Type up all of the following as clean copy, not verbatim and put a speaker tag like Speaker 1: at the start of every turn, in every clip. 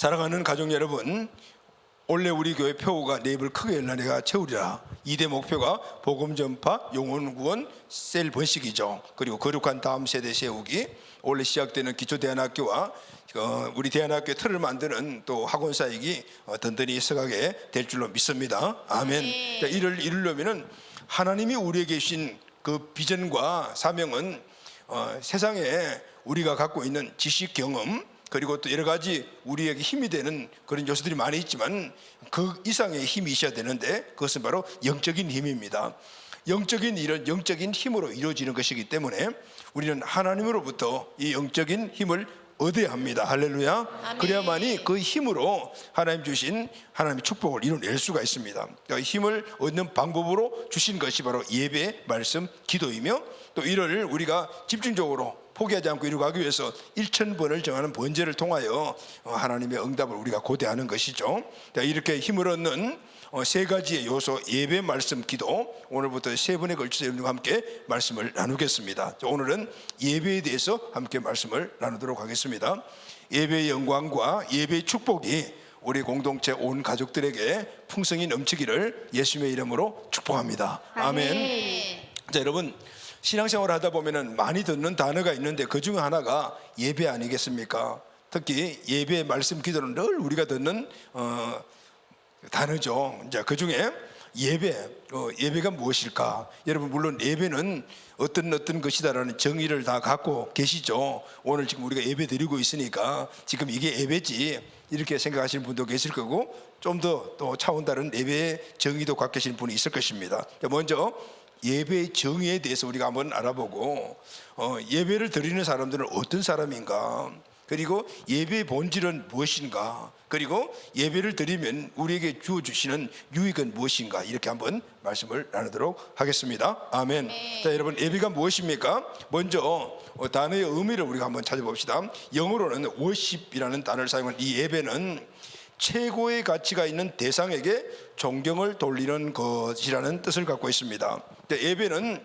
Speaker 1: 사랑하는 가족 여러분, 올해 우리 교회 표구가 내 입을 크게 열라 내가 채우리라. 2대 목표가 복음 전파, 영혼 구원, 셀 번식이죠. 그리고 거룩한 다음 세대 세우기. 올해 시작되는 기초대안학교와 우리 대안학교의 틀을 만드는 또 학원 사역이 든든히 서가게 될 줄로 믿습니다. 아멘. 이를 이루려면은 하나님이 우리에게 주신 그 비전과 사명은 세상에 우리가 갖고 있는 지식, 경험, 그리고 또 여러 가지 우리에게 힘이 되는 그런 요소들이 많이 있지만 그 이상의 힘이 있어야 되는데 그것은 바로 영적인 힘입니다. 영적인 일은 영적인 힘으로 이루어지는 것이기 때문에 우리는 하나님으로부터 이 영적인 힘을 얻어야 합니다. 할렐루야.
Speaker 2: 아멘.
Speaker 1: 그래야만이 그 힘으로 하나님 주신 하나님의 축복을 이뤄낼 수가 있습니다. 그러니까 힘을 얻는 방법으로 주신 것이 바로 예배, 말씀, 기도이며 또 이를 우리가 집중적으로 포기하지 않고 이루어가기 위해서 1000번을 정하는 번제를 통하여 하나님의 응답을 우리가 고대하는 것이죠. 이렇게 힘을 얻는 세 가지의 요소, 예배, 말씀, 기도, 오늘부터 세 번에 걸쳐서 여러분과 함께 말씀을 나누겠습니다. 오늘은 예배에 대해서 함께 말씀을 나누도록 하겠습니다. 예배의 영광과 예배의 축복이 우리 공동체 온 가족들에게 풍성히 넘치기를 예수님의 이름으로 축복합니다. 아멘. 자, 여러분, 신앙생활을 하다 보면 많이 듣는 단어가 있는데 그 중에 하나가 예배 아니겠습니까? 특히 예배, 말씀, 기도는 늘 우리가 듣는 단어죠. 이제 그 중에 예배가 무엇일까? 여러분, 물론 예배는 어떤 것이다라는 정의를 다 갖고 계시죠. 오늘 지금 우리가 예배 드리고 있으니까 지금 이게 예배지 이렇게 생각하시는 분도 계실 거고 좀 더 또 차원 다른 예배의 정의도 갖고 계시는 분이 있을 것입니다. 먼저 예배의 정의에 대해서 우리가 한번 알아보고 예배를 드리는 사람들은 어떤 사람인가, 그리고 예배의 본질은 무엇인가, 그리고 예배를 드리면 우리에게 주어주시는 유익은 무엇인가, 이렇게 한번 말씀을 나누도록 하겠습니다. 아멘. 자, 여러분, 예배가 무엇입니까? 먼저 단어의 의미를 우리가 한번 찾아봅시다. 영어로는 worship이라는 단어를 사용한 이 예배는 최고의 가치가 있는 대상에게 존경을 돌리는 것이라는 뜻을 갖고 있습니다. 예배는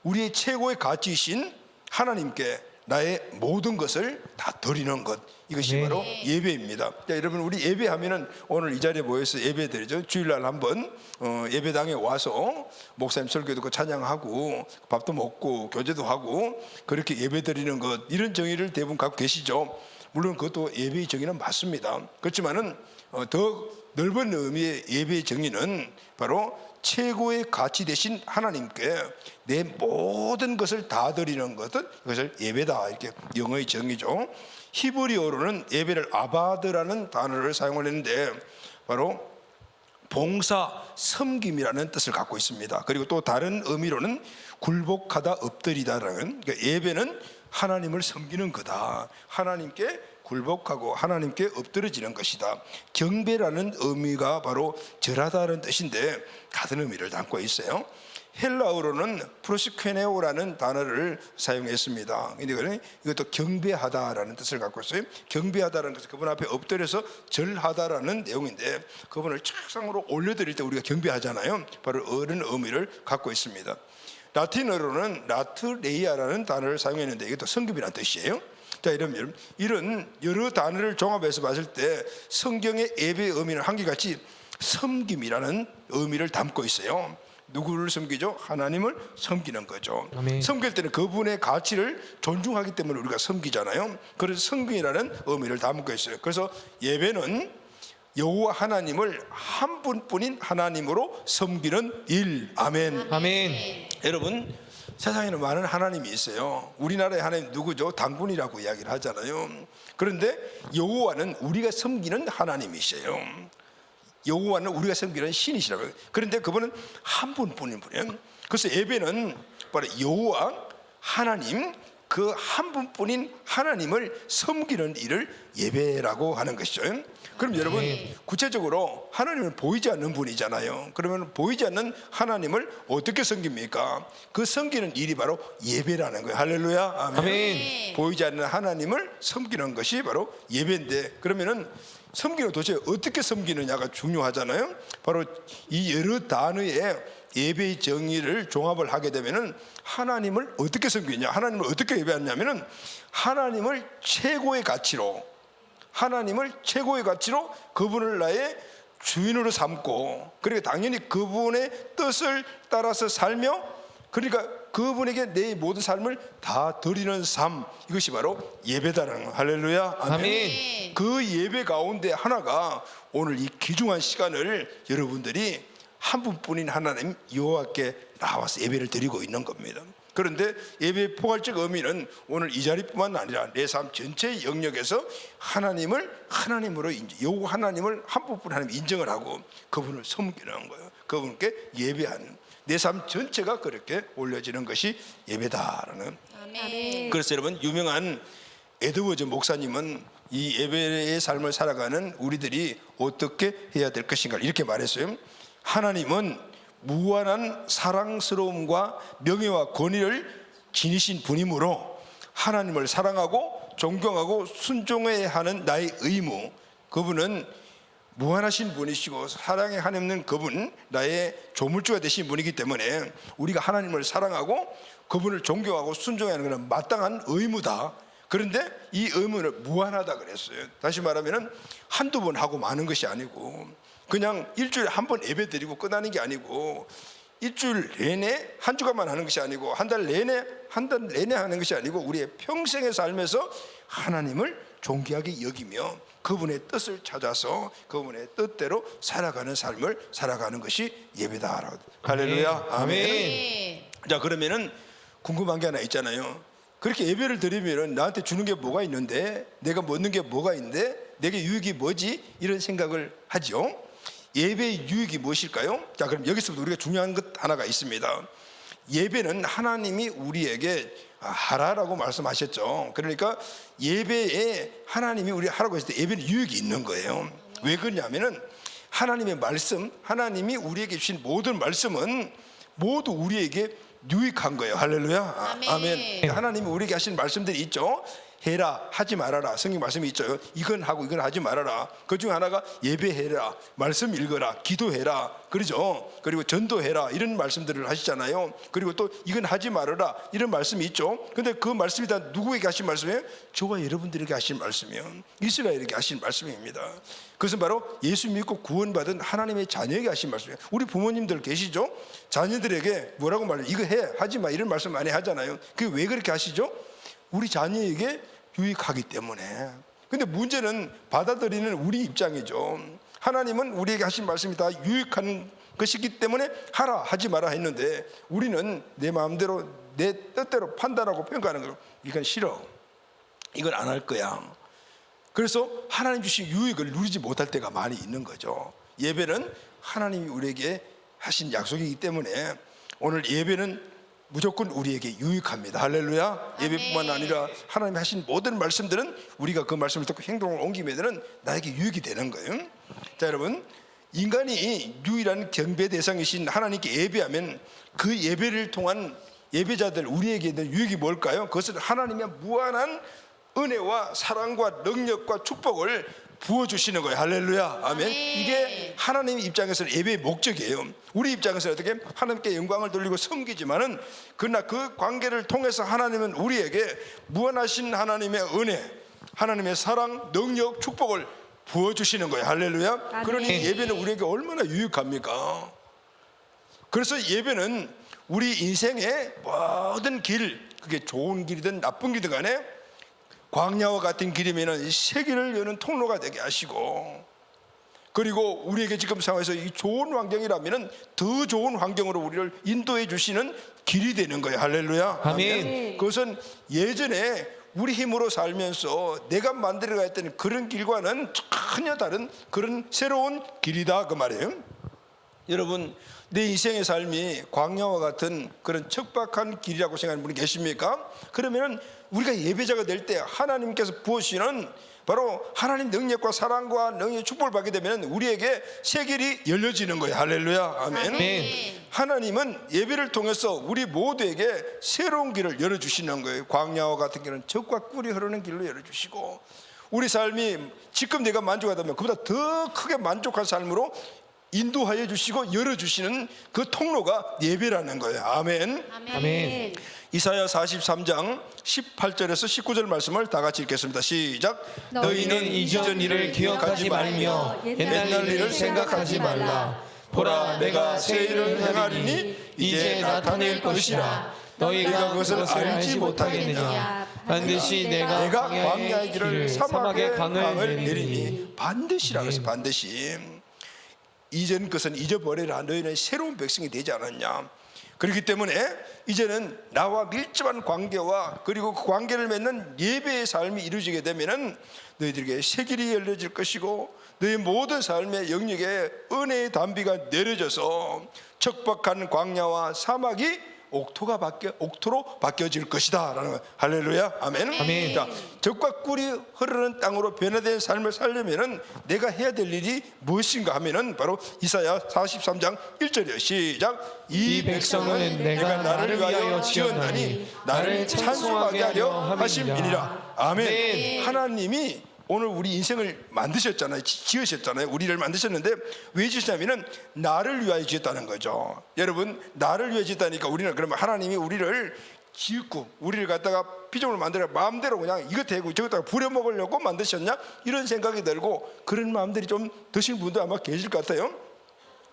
Speaker 1: 우리의 최고의 가치이신 하나님께 나의 모든 것을 다 드리는 것, 이것이 바로 예배입니다. 자, 여러분, 우리 예배하면은 오늘 이 자리에 모여서 예배 드리죠. 주일날 한번 예배당에 와서 목사님 설교 듣고 찬양하고 밥도 먹고 교제도 하고 그렇게 예배 드리는 것, 이런 정의를 대부분 갖고 계시죠. 물론 그것도 예배의 정의는 맞습니다. 그렇지만은 더 넓은 의미의 예배의 정의는 바로 최고의 가치 되신 하나님께 내 모든 것을 다 드리는 것을 예배다, 이렇게 영어의 정의죠. 히브리어로는 예배를 아바드라는 단어를 사용을 했는데 바로 봉사, 섬김이라는 뜻을 갖고 있습니다. 그리고 또 다른 의미로는 굴복하다, 엎드리다라는, 그러니까 예배는 하나님을 섬기는 거다, 하나님께 굴복하고 하나님께 엎드려지는 것이다. 경배라는 의미가 바로 절하다는 뜻인데 같은 의미를 담고 있어요. 헬라어로는 프로스케네오라는 단어를 사용했습니다. 근데 이것도 경배하다라는 뜻을 갖고 있어요. 경배하다라는 것은 그분 앞에 엎드려서 절하다라는 내용인데 그분을 책상으로 올려드릴 때 우리가 경배하잖아요. 바로 그런 의미를 갖고 있습니다. 라틴어로는 라트레이아라는 단어를 사용했는데 이것도 성금이라는 뜻이에요. 자, 이런 여러 단어를 종합해서 봤을 때 성경의 예배의 의미는 한결같이 섬김이라는 의미를 담고 있어요. 누구를 섬기죠? 하나님을 섬기는 거죠.
Speaker 3: 아멘.
Speaker 1: 섬길 때는 그분의 가치를 존중하기 때문에 우리가 섬기잖아요. 그래서 섬김이라는 의미를 담고 있어요. 그래서 예배는 여호와 하나님을 한 분뿐인 하나님으로 섬기는 일. 아멘.
Speaker 3: 아멘.
Speaker 1: 여러분, 세상에는 많은 하나님이 있어요. 우리나라의 하나님 누구죠? 당군이라고 이야기를 하잖아요. 그런데 여호와는 우리가 섬기는 하나님이세요. 여호와는 우리가 섬기는 신이시라고요. 그런데 그분은 한 분뿐인 분이에요. 그래서 예배는 바로 여호와 하나님, 그 한 분뿐인 하나님을 섬기는 일을 예배라고 하는 것이죠. 그럼 여러분, 구체적으로 하나님은 보이지 않는 분이잖아요. 그러면 보이지 않는 하나님을 어떻게 섬깁니까? 그 섬기는 일이 바로 예배라는 거예요. 할렐루야. 아멘.
Speaker 3: 아멘.
Speaker 1: 보이지 않는 하나님을 섬기는 것이 바로 예배인데, 그러면은 섬기는 도대체 어떻게 섬기느냐가 중요하잖아요. 바로 이 여러 단어의 예배의 정의를 종합을 하게 되면은 하나님을 어떻게 섬기냐, 하나님을 어떻게 예배하냐면은 하나님을 최고의 가치로, 하나님을 최고의 가치로 그분을 나의 주인으로 삼고, 그러니까 당연히 그분의 뜻을 따라서 살며, 그러니까 그분에게 내 모든 삶을 다 드리는 삶, 이것이 바로 예배다라는 거. 할렐루야,
Speaker 2: 아멘.
Speaker 1: 그 예배 가운데 하나가 오늘 이 귀중한 시간을 여러분들이 한 분뿐인 하나님 여호와께 나와서 예배를 드리고 있는 겁니다. 그런데 예배의 포괄적 의미는 오늘 이 자리뿐만 아니라 내 삶 전체 영역에서 하나님을 하나님으로 여호와 하나님을 한 분뿐 하나님 인정을 하고 그분을 섬기는 거예요. 그분께 예배하는 내 삶 전체가 그렇게 올려지는 것이 예배다라는.
Speaker 2: 아멘.
Speaker 1: 그래서 여러분, 유명한 에드워즈 목사님은 이 예배의 삶을 살아가는 우리들이 어떻게 해야 될 것인가 이렇게 말했어요. 하나님은 무한한 사랑스러움과 명예와 권위를 지니신 분이므로 하나님을 사랑하고 존경하고 순종해야 하는 나의 의무, 그분은 무한하신 분이시고 사랑에 한없는 그분, 나의 조물주가 되신 분이기 때문에 우리가 하나님을 사랑하고 그분을 존경하고 순종하는 것은 마땅한 의무다. 그런데 이 의무는 무한하다 그랬어요. 다시 말하면 한두 번 하고 마는 것이 아니고, 그냥 일주일에 한 번 예배 드리고 끝나는 게 아니고, 일주일 내내 한 주간만 하는 것이 아니고, 한 달 내내 하는 것이 아니고, 우리의 평생의 삶에서 하나님을 존귀하게 여기며 그분의 뜻을 찾아서 그분의 뜻대로 살아가는 삶을 살아가는 것이 예배다. 할렐루야, 아멘.
Speaker 2: 네.
Speaker 1: 자, 그러면은 궁금한 게 하나 있잖아요. 그렇게 예배를 드리면 나한테 주는 게 뭐가 있는데, 내가 얻는 게 뭐가 있는데, 내게 유익이 뭐지? 이런 생각을 하죠. 예배의 유익이 무엇일까요? 자, 그럼 여기서부터 우리가 중요한 것 하나가 있습니다. 예배는 하나님이 우리에게 하라라고 말씀하셨죠. 그러니까 예배에 하나님이 우리 하라고 했을 때 예배는 유익이 있는 거예요. 왜 그러냐면은 하나님의 말씀, 하나님이 우리에게 주신 모든 말씀은 모두 우리에게 유익한 거예요. 할렐루야, 아멘. 하나님이 우리에게 하신 말씀들이 있죠. 해라, 하지 말아라. 성경 말씀이 있죠. 이건 하고 이건 하지 말아라. 그 중에 하나가 예배해라, 말씀 읽어라, 기도해라, 그러죠. 그리고 전도해라, 이런 말씀들을 하시잖아요. 그리고 또 이건 하지 말아라, 이런 말씀이 있죠. 근데 그 말씀이 다 누구에게 하신 말씀이에요? 저와 여러분들에게 하신 말씀이에요. 이스라엘에게 하신 말씀입니다. 그것은 바로 예수 믿고 구원받은 하나님의 자녀에게 하신 말씀이에요. 우리 부모님들 계시죠? 자녀들에게 뭐라고 말해요? 이거 해, 하지 마, 이런 말씀 많이 하잖아요. 그게 왜 그렇게 하시죠? 우리 자녀에게 유익하기 때문에. 근데 문제는 받아들이는 우리 입장이죠. 하나님은 우리에게 하신 말씀이 다 유익한 것이기 때문에 하라, 하지 마라 했는데, 우리는 내 마음대로 내 뜻대로 판단하고 평가하는 거, 이건 싫어, 이건 안 할 거야. 그래서 하나님 주신 유익을 누리지 못할 때가 많이 있는 거죠. 예배는 하나님이 우리에게 하신 약속이기 때문에 오늘 예배는 무조건 우리에게 유익합니다. 할렐루야. 예배뿐만 아니라 하나님이 하신 모든 말씀들은 우리가 그 말씀을 듣고 행동을 옮기면 나에게 유익이 되는 거예요. 자, 여러분, 인간이 유일한 경배 대상이신 하나님께 예배하면 그 예배를 통한 예배자들, 우리에게 있는 유익이 뭘까요? 그것은 하나님의 무한한 은혜와 사랑과 능력과 축복을 부어주시는 거예요. 할렐루야, 아멘. 이게 하나님 입장에서는 예배의 목적이에요. 우리 입장에서는 어떻게 하나님께 영광을 돌리고 섬기지만은, 그러나 그 관계를 통해서 하나님은 우리에게 무한하신 하나님의 은혜, 하나님의 사랑, 능력, 축복을 부어주시는 거예요. 할렐루야. 그러니 예배는 우리에게 얼마나 유익합니까? 그래서 예배는 우리 인생의 모든 길, 그게 좋은 길이든 나쁜 길이든 간에 광야와 같은 길이면 세계를 여는 통로가 되게 하시고, 그리고 우리에게 지금 상황에서 이 좋은 환경이라면 더 좋은 환경으로 우리를 인도해 주시는 길이 되는 거예요. 할렐루야,
Speaker 2: 아멘.
Speaker 1: 그것은 예전에 우리 힘으로 살면서 내가 만들어 갔던 그런 길과는 전혀 다른 그런 새로운 길이다, 그 말이에요. 여러분, 내 인생의 삶이 광야와 같은 그런 척박한 길이라고 생각하는 분이 계십니까? 그러면 우리가 예배자가 될 때 하나님께서 부으시는 바로 하나님 능력과 사랑과 능력의 축복을 받게 되면 우리에게 새 길이 열려지는 거예요. 할렐루야, 아멘. 하나님은 예배를 통해서 우리 모두에게 새로운 길을 열어주시는 거예요. 광야와 같은 길은 적과 꿀이 흐르는 길로 열어주시고, 우리 삶이 지금 내가 만족하다면 그보다 더 크게 만족한 삶으로 인도하여 주시고 열어주시는 그 통로가 예배라는 거예요. 아멘.
Speaker 2: 아멘.
Speaker 1: 이사야 43장 18절에서 19절 말씀을 다 같이 읽겠습니다. 시작.
Speaker 3: 너희는 이전 일을 기억하지 말며 옛날 일을 생각하지 말라. 보라, 내가 새 일을 행하리니 이제 나타낼 것이라. 너희가 그것을 알지 못하겠느냐. 반드시 내가
Speaker 1: 광야의 길을 사막에 강을 내리니
Speaker 3: 내리니.
Speaker 1: 반드시라고 해서 반드시 이전 것은 잊어버려라. 너희는 새로운 백성이 되지 않았냐. 그렇기 때문에 이제는 나와 밀접한 관계와 그리고 그 관계를 맺는 예배의 삶이 이루어지게 되면은 너희들에게 새 길이 열려질 것이고 너희 모든 삶의 영역에 은혜의 담비가 내려져서 척박한 광야와 사막이 옥토로 바뀌어질 것이다 라는 거예요. 할렐루야. 아멘.
Speaker 3: 아멘.
Speaker 1: 자, 젖과 꿀이 흐르는 땅으로 변화된 삶을 살려면은 내가 해야 될 일이 무엇인가 하면은 바로 이사야 43장 1절이에요. 시작. 이 백성은 내가 나를 위하여 지었나니 나를 찬송하게 하려 하심이니라. 아멘. 하나님이 오늘 우리 인생을 만드셨잖아요. 지으셨잖아요. 우리를 만드셨는데 왜 지으셨냐면은 나를 위하여 지었다는 거죠. 여러분, 나를 위하여 지었다니까 우리는 그러면 하나님이 우리를 지었고 우리를 갖다가 피조물을 만들어 마음대로 그냥 이거 대고 저것다가 부려먹으려고 만드셨냐? 이런 생각이 들고 그런 마음들이 좀 드신 분도 아마 계실 것 같아요.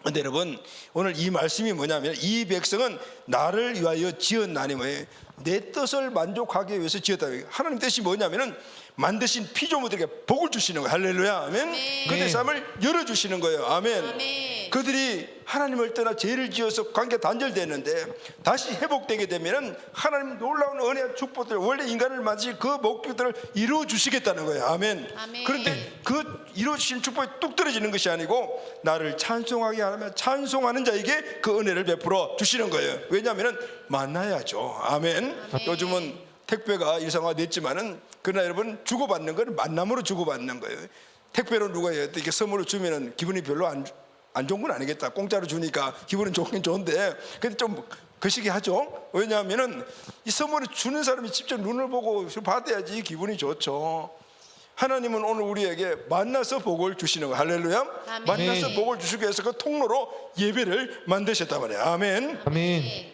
Speaker 1: 근데 여러분, 오늘 이 말씀이 뭐냐면 이 백성은 나를 위하여 지었나니 뭐예요? 내 뜻을 만족하기 위해서 지었다. 하나님 뜻이 뭐냐면은 만드신 피조물들에게 복을 주시는 거예요. 할렐루야. 아멘. 그들의 삶을 열어주시는 거예요. 아멘.
Speaker 2: 아멘.
Speaker 1: 그들이 하나님을 떠나 죄를 지어서 관계 단절됐는데 다시 회복되게 되면은 하나님 놀라운 은혜와 축복들, 원래 인간을 만드신 그 목표들을 이루어 주시겠다는 거예요. 아멘.
Speaker 2: 아멘.
Speaker 1: 그런데 그 이루어 주신 축복이 뚝 떨어지는 것이 아니고 나를 찬송하게 하면 찬송하는 자에게 그 은혜를 베풀어 주시는 거예요. 왜냐하면은 만나야죠. 아멘. 요즘은 택배가 일상화됐지만은 그러나 여러분 주고받는 건 만남으로 주고받는 거예요. 택배로 누가 이렇게 선물을 주면은 기분이 별로 안 좋은 건 아니겠다. 공짜로 주니까 기분은 좋긴 좋은데 근데 좀 거시기 하죠. 왜냐하면은 이 선물을 주는 사람이 직접 눈을 보고 받아야지 기분이 좋죠. 하나님은 오늘 우리에게 만나서 복을 주시는 거예요. 할렐루야.
Speaker 2: 아멘.
Speaker 1: 만나서 복을 주시기 위해서 그 통로로 예배를 만드셨단 말이에요. 아멘.
Speaker 3: 아멘.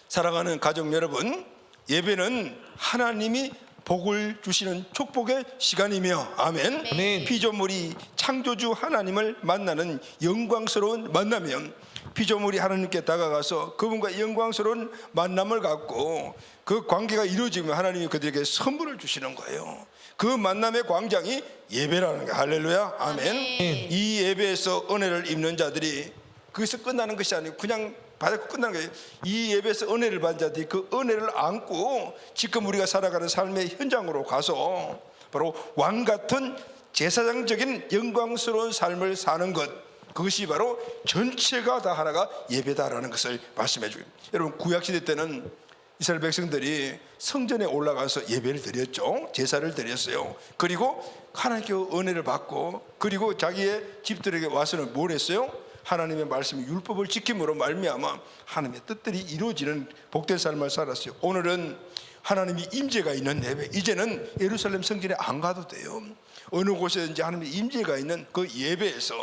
Speaker 1: 사랑하는 가족 여러분, 예배는 하나님이 복을 주시는 축복의 시간이며 아멘.
Speaker 3: 아멘.
Speaker 1: 피조물이 창조주 하나님을 만나는 영광스러운 만남이면 피조물이 하나님께 다가가서 그분과 영광스러운 만남을 갖고 그 관계가 이루어지면 하나님이 그들에게 선물을 주시는 거예요. 그 만남의 광장이 예배라는 거예요. 할렐루야. 아멘.
Speaker 2: 아멘.
Speaker 1: 이 예배에서 은혜를 입는 자들이 거기서 끝나는 것이 아니고 그냥 받고 끝나는 거예요. 이 예배에서 은혜를 받은 자들이 그 은혜를 안고 지금 우리가 살아가는 삶의 현장으로 가서 바로 왕 같은 제사장적인 영광스러운 삶을 사는 것, 그것이 바로 전체가 다 하나가 예배다라는 것을 말씀해 주고, 여러분 구약시대 때는 이스라엘 백성들이 성전에 올라가서 예배를 드렸죠. 제사를 드렸어요. 그리고 하나님께 은혜를 받고 그리고 자기의 집들에게 와서는 뭘 했어요? 하나님의 말씀 율법을 지킴으로 말미암아 하나님의 뜻들이 이루어지는 복된 삶을 살았어요. 오늘은 하나님이 임재가 있는 예배, 이제는 예루살렘 성전에 안 가도 돼요. 어느 곳에든지 하나님의 임재가 있는 그 예배에서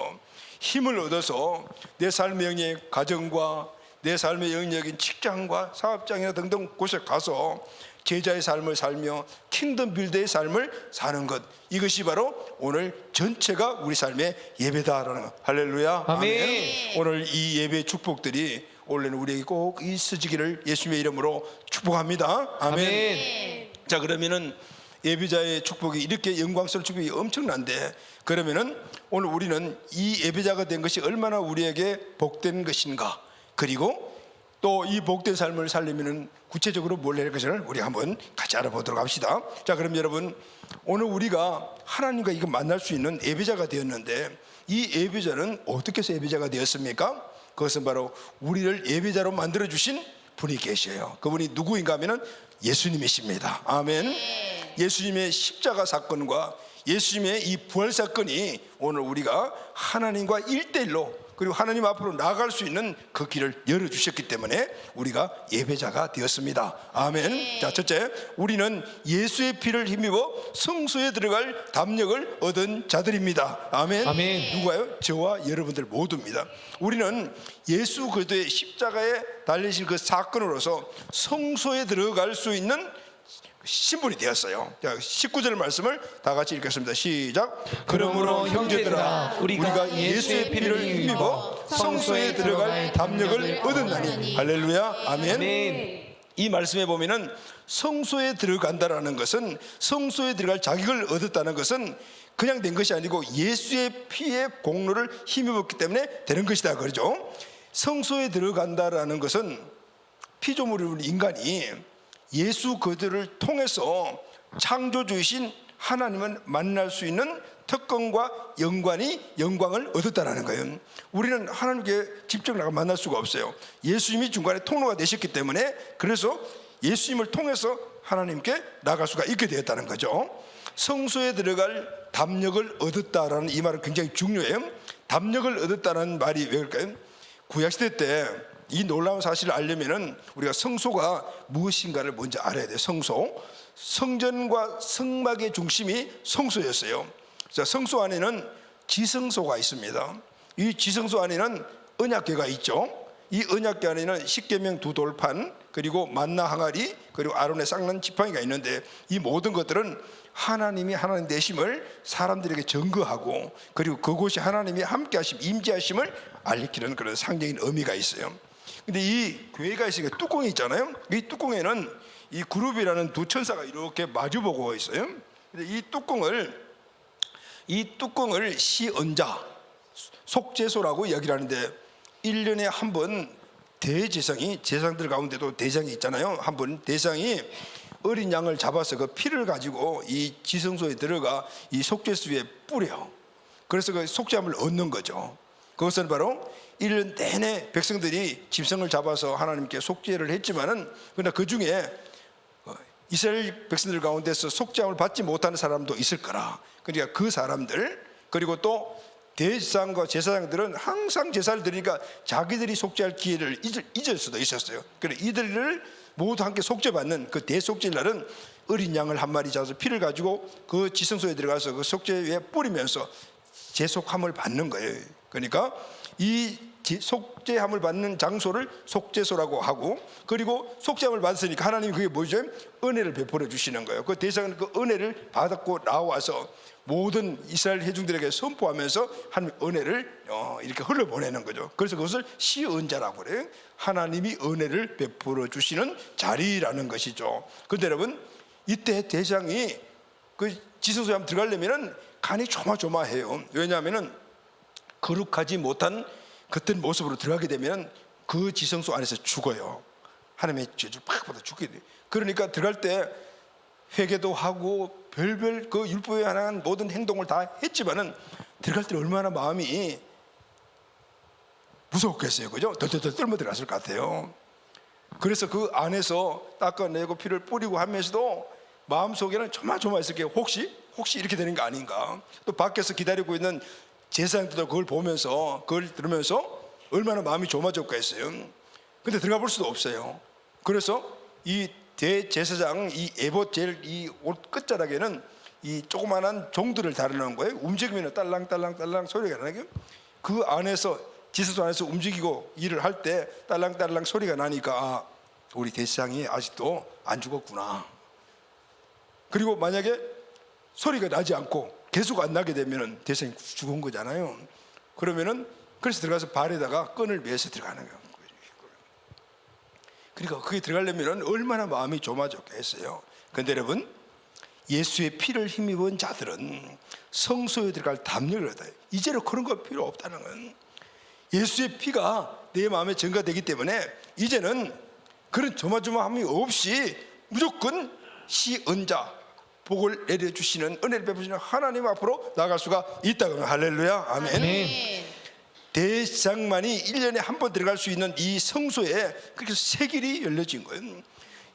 Speaker 1: 힘을 얻어서 내 삶의 영역의 가정과 내 삶의 영역인 직장과 사업장이나 등등 곳에 가서 제자의 삶을 살며 킹덤 빌드의 삶을 사는 것, 이것이 바로 오늘 전체가 우리 삶의 예배다라는 것. 할렐루야.
Speaker 3: 아멘.
Speaker 1: 오늘 이 예배의 축복들이 원래는 우리에게 꼭 있어지기를 예수님의 이름으로 축복합니다. 아멘.
Speaker 3: 아멘.
Speaker 1: 자, 그러면은 예배자의 축복이 이렇게 영광스러운 축복이 엄청난데, 그러면은 오늘 우리는 이 예배자가 된 것이 얼마나 우리에게 복된 것인가, 그리고 또 이 복된 삶을 살려면은 구체적으로 뭘 해야 할 것을 우리 한번 같이 알아보도록 합시다. 자, 그럼 여러분, 오늘 우리가 하나님과 이거 만날 수 있는 예배자가 되었는데, 이 예배자는 어떻게 해서 예배자가 되었습니까? 그것은 바로 우리를 예배자로 만들어 주신 분이 계셔요. 그분이 누구인가 하면은 예수님이십니다. 아멘. 예수님의 십자가 사건과 예수님의 이 부활 사건이 오늘 우리가 하나님과 1대1로 그리고 하나님 앞으로 나아갈 수 있는 그 길을 열어주셨기 때문에 우리가 예배자가 되었습니다. 아멘. 자, 첫째, 우리는 예수의 피를 힘입어 성소에 들어갈 담력을 얻은 자들입니다. 아멘.
Speaker 3: 아멘.
Speaker 1: 누가요? 저와 여러분들 모두입니다. 우리는 예수 그리스도의 십자가에 달리신 그 사건으로서 성소에 들어갈 수 있는 신분이 되었어요. 자, 19절 말씀을 다 같이 읽겠습니다. 시작.
Speaker 3: 그러므로 형제들아 우리가
Speaker 1: 예수의 피를 힘입어 성소에 들어갈 담력을 얻었나니. 할렐루야. 아멘.
Speaker 3: 아멘.
Speaker 1: 이 말씀에 보면은 성소에 들어간다라는 것은, 성소에 들어갈 자격을 얻었다는 것은 그냥 된 것이 아니고 예수의 피의 공로를 힘입었기 때문에 되는 것이다, 그러죠. 성소에 들어간다라는 것은 피조물인 인간이 예수 그들을 통해서 창조주이신 하나님을 만날 수 있는 특권과 영광을 얻었다라는 거예요. 우리는 하나님께 직접 나가 만날 수가 없어요. 예수님이 중간에 통로가 되셨기 때문에, 그래서 예수님을 통해서 하나님께 나갈 수가 있게 되었다는 거죠. 성소에 들어갈 담력을 얻었다라는 이 말은 굉장히 중요해요. 담력을 얻었다는 말이 왜 그럴까요? 구약시대 때 이 놀라운 사실을 알려면은 우리가 성소가 무엇인가를 먼저 알아야 돼요. 성전과 성막의 중심이 성소였어요. 자, 성소 안에는 지성소가 있습니다. 이 지성소 안에는 언약궤가 있죠. 이 언약궤 안에는 십계명 두 돌판, 그리고 만나 항아리, 그리고 아론의 쌍난 지팡이가 있는데, 이 모든 것들은 하나님이 하나님 되심을 사람들에게 증거하고, 그리고 그곳이 하나님이 함께하심, 임재하심을 알리키는 그런 상징인 의미가 있어요. 근데 이 궤가 있으니까 뚜껑이 있잖아요. 이 뚜껑에는 이 그룹이라는 두 천사가 이렇게 마주보고 있어요. 근데 이 뚜껑을 시언자, 속죄소라고 이야기를 하는데, 1년에 한 번 대제사장이, 제사장들 가운데도 대장이 있잖아요. 한 번 대장이 어린 양을 잡아서 그 피를 가지고 이 지성소에 들어가 이 속죄소에 뿌려. 그래서 그 속죄함을 얻는 거죠. 그것은 바로 1년 내내 백성들이 짐승을 잡아서 하나님께 속죄를 했지만은, 그러나 그 중에 이스라엘 백성들 가운데서 속죄함을 받지 못하는 사람도 있을 거라. 그러니까 그 사람들, 그리고 또 대제사장과 제사장들은 항상 제사를 드리니까 자기들이 속죄할 기회를 잊을 수도 있었어요. 그래서 이들을 모두 함께 속죄받는 그 대속죄날은 어린 양을 한 마리 잡아서 피를 가지고 그 지성소에 들어가서 그 속죄에 뿌리면서 제속함을 받는 거예요. 그러니까 이 속죄함을 받는 장소를 속죄소라고 하고, 그리고 속죄함을 받았으니까 하나님이 그게 뭐죠? 은혜를 베풀어 주시는 거예요. 그 대상은 그 은혜를 받았고 나와서 모든 이스라엘 회중들에게 선포하면서 하나님 은혜를 이렇게 흘러보내는 거죠. 그래서 그것을 시은자라고 그래요. 하나님이 은혜를 베풀어 주시는 자리라는 것이죠. 그런데 여러분, 이때 대장이 그 지성소에 한번 들어가려면 간이 조마조마해요. 왜냐하면 거룩하지 못한 그런 모습으로 들어가게 되면 그 지성소 안에서 죽어요. 하나님의 죄를 팍 받아 죽게 돼요. 그러니까 들어갈 때 회개도 하고 별별 그 율법에 관한 모든 행동을 다 했지만은 들어갈 때 얼마나 마음이 무서웠겠어요, 그죠? 덜덜덜 떨며 들어갔을 것 같아요. 그래서 그 안에서 닦아내고 피를 뿌리고 하면서도 마음속에는 조마조마했을 게 혹시 이렇게 되는 거 아닌가. 또 밖에서 기다리고 있는 제사장들도 그걸 보면서, 그걸 들으면서 얼마나 마음이 조마조마했어요. 근데 들어가 볼 수도 없어요. 그래서 이 대제사장, 이 에봇 제일 이 옷 끝자락에는 이 조그만한 종들을 달아놓은 거예요. 움직이면 딸랑딸랑딸랑 소리가 나게. 그 안에서, 지성소 안에서 움직이고 일을 할 때 딸랑딸랑 소리가 나니까 우리 대제사장이 아직도 안 죽었구나. 그리고 만약에 소리가 나지 않고 계속 안 나게 되면 대상이 죽은 거잖아요. 그러면은 그래서 들어가서 발에다가 끈을 매서 들어가는 거예요. 그러니까 그게 들어가려면 얼마나 마음이 조마조마했어요. 그런데 여러분, 예수의 피를 힘입은 자들은 성소에 들어갈 담력을 얻어요. 이제는 그런 거 필요 없다는 건, 예수의 피가 내 마음에 증가되기 때문에 이제는 그런 조마조마함이 없이 무조건 시은자, 복을 내려주시는, 은혜를 베푸시는 하나님 앞으로 나갈 수가 있다고. 할렐루야. 아멘.
Speaker 2: 아멘.
Speaker 1: 대제사장만이 1년에 한 번 들어갈 수 있는 이 성소에 그렇게 새 길이 열려진 거예요.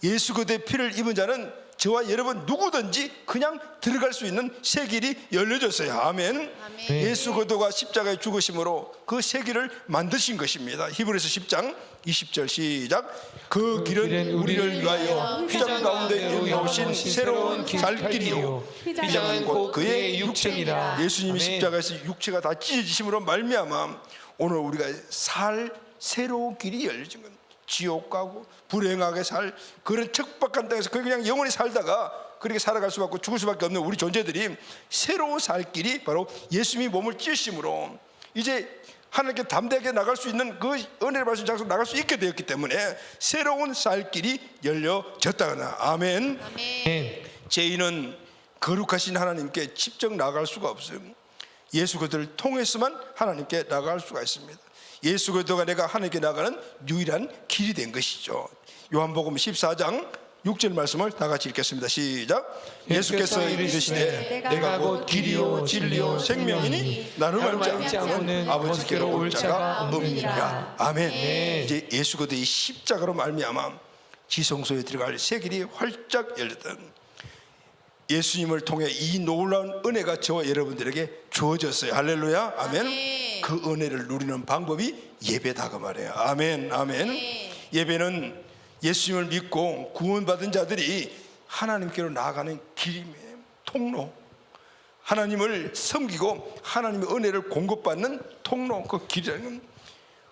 Speaker 1: 예수 그리스도의 피를 입은 자는 저와 여러분 누구든지 그냥 들어갈 수 있는 새 길이 열려졌어요. 아멘.
Speaker 2: 아멘.
Speaker 1: 예수 그리스도가 십자가에 죽으심으로 그 새 길을 만드신 것입니다. 히브리서 10장 20절 시작. 그 길은 우리를 위하여 휘장 가운데 열어오신 새로운 살길이요 휘장은 곧 그의 육체니라. 예수님이
Speaker 3: 아멘.
Speaker 1: 십자가에서 육체가 다 찢어지심으로 말미암아 오늘 우리가 살 새로운 길이 열려진 겁니다. 지옥 가고 불행하게 살 그런 척박한 땅에서 그냥 영원히 살다가 그렇게 살아갈 수밖에 죽을 수밖에 없는 우리 존재들이 새로운 살 길이 바로 예수님이 몸을 찢으심으로 이제 하나님께 담대하게 나갈 수 있는 그 은혜를 받은 장소로 나갈 수 있게 되었기 때문에 새로운 살 길이 열려졌다거나. 아멘.
Speaker 2: 아멘.
Speaker 1: 죄인은 거룩하신 하나님께 직접 나갈 수가 없어요. 예수 그리스도를 통해서만 하나님께 나갈 수가 있습니다. 예수 그리스도가 내가 하나님께 나가는 유일한 길이 된 것이죠. 요한복음 14장 6절 말씀을 다 같이 읽겠습니다. 시작. 예수께서 이르시되 내가 곧 길이요 진리요 생명이니 나를 알지 않고는 아버지께로 올 자가 없느니라. 아멘. 이제 예수 그리스도의 십자가로 말미암아 지성소에 들어갈 새 길이 활짝 열렸던 예수님을 통해 이 놀라운 은혜가 저와 여러분들에게 주어졌어요. 할렐루야. 아멘.
Speaker 2: 아멘.
Speaker 1: 그 은혜를 누리는 방법이 예배다 그 말이에요. 아멘. 아멘. 예배는 예수님을 믿고 구원받은 자들이 하나님께로 나아가는 길이며 통로, 하나님을 섬기고 하나님의 은혜를 공급받는 통로, 그 길이라는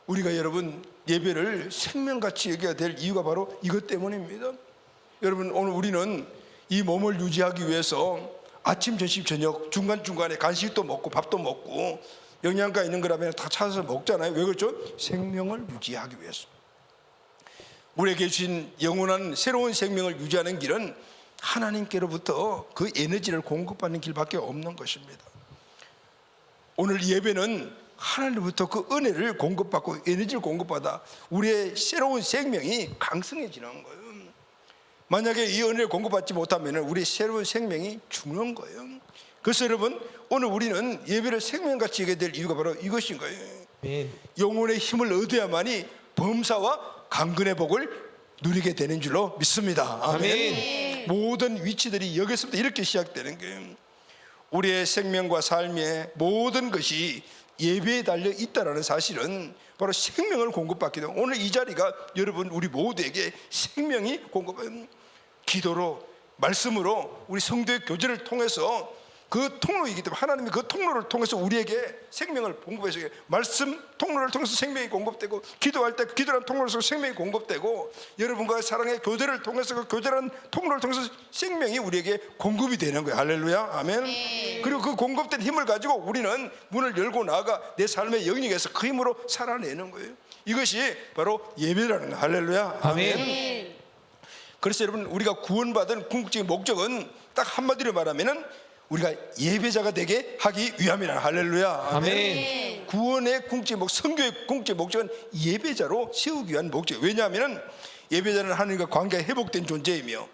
Speaker 1: 우리가 여러분 예배를 생명같이 여겨야 될 이유가 바로 이것 때문입니다. 여러분 오늘 우리는 이 몸을 유지하기 위해서 아침, 점심, 저녁 중간중간에 간식도 먹고 밥도 먹고 영양가 있는 거라면 다 찾아서 먹잖아요. 왜 그렇죠? 생명을 유지하기 위해서. 우리에게 주신 영원한 새로운 생명을 유지하는 길은 하나님께로부터 그 에너지를 공급받는 길밖에 없는 것입니다. 오늘 예배는 하나님부터 그 은혜를 공급받고 에너지를 공급받아 우리의 새로운 생명이 강성해지는 거예요. 만약에 이 은혜를 공급받지 못하면 우리의 새로운 생명이 죽는 거예요. 그래서 여러분 오늘 우리는 예배를 생명같이 하게 될 이유가 바로 이것인 거예요.
Speaker 3: 아멘.
Speaker 1: 영혼의 힘을 얻어야만이 범사와 강건의 복을 누리게 되는 줄로 믿습니다. 아멘. 모든 위치들이 여기서부터 이렇게 시작되는 거예요. 우리의 생명과 삶의 모든 것이 예배에 달려 있다는 사실은 바로 생명을 공급받기 때문에 오늘 이 자리가 여러분 우리 모두에게 생명이 공급받는 기도로 말씀으로 우리 성도의 교제를 통해서 그 통로이기 때문에 하나님이 그 통로를 통해서 우리에게 생명을 공급해서 말씀 통로를 통해서 생명이 공급되고 기도할 때 그 기도라는 통로로서 생명이 공급되고 여러분과의 사랑의 교제를 통해서 그 교제라는 통로를 통해서 생명이 우리에게 공급이 되는 거예요. 할렐루야. 아멘. 그리고 그 공급된 힘을 가지고 우리는 문을 열고 나아가 내 삶의 영역에서 그 힘으로 살아내는 거예요. 이것이 바로 예배라는 거예요. 할렐루야.
Speaker 3: 아멘.
Speaker 1: 그래서 여러분 우리가 구원받은 궁극적인 목적은 딱 한마디로 말하면은 우리가 예배자가 되게 하기 위함이라. 할렐루야.
Speaker 3: 아멘.
Speaker 1: 구원의 궁극적인 목적, 선교의 궁극적인 목적은 예배자로 세우기 위한 목적. 왜냐하면 예배자는 하나님과 관계가 회복된 존재이며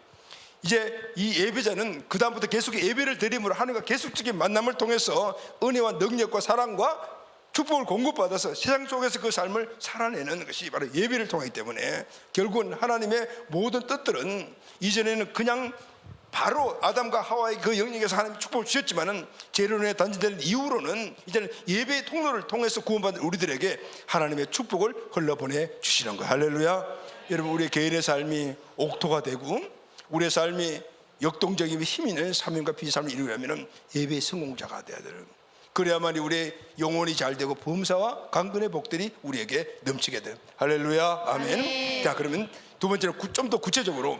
Speaker 1: 이제 이 예배자는 그 다음부터 계속 예배를 드림으로 하나님과 계속적인 만남을 통해서 은혜와 능력과 사랑과 축복을 공급받아서 세상 속에서 그 삶을 살아내는 것이 바로 예배를 통하기 때문에 결국은 하나님의 모든 뜻들은 이전에는 그냥 바로 아담과 하와의 그 영역에서 하나님이 축복을 주셨지만은 재론에 단절된 이후로는 이제는 예배의 통로를 통해서 구원받은 우리들에게 하나님의 축복을 흘러보내 주시는 거예요. 할렐루야. 여러분 우리의 개인의 삶이 옥토가 되고 우리의 삶이 역동적이며 힘 있는 사명과 비사명을 이루려면 예배의 성공자가 되어야 돼요. 그래야만 우리의 영혼이 잘 되고 범사와 강건의 복들이 우리에게 넘치게 돼요. 할렐루야. 아멘. 자 그러면 두 번째는 좀 더 구체적으로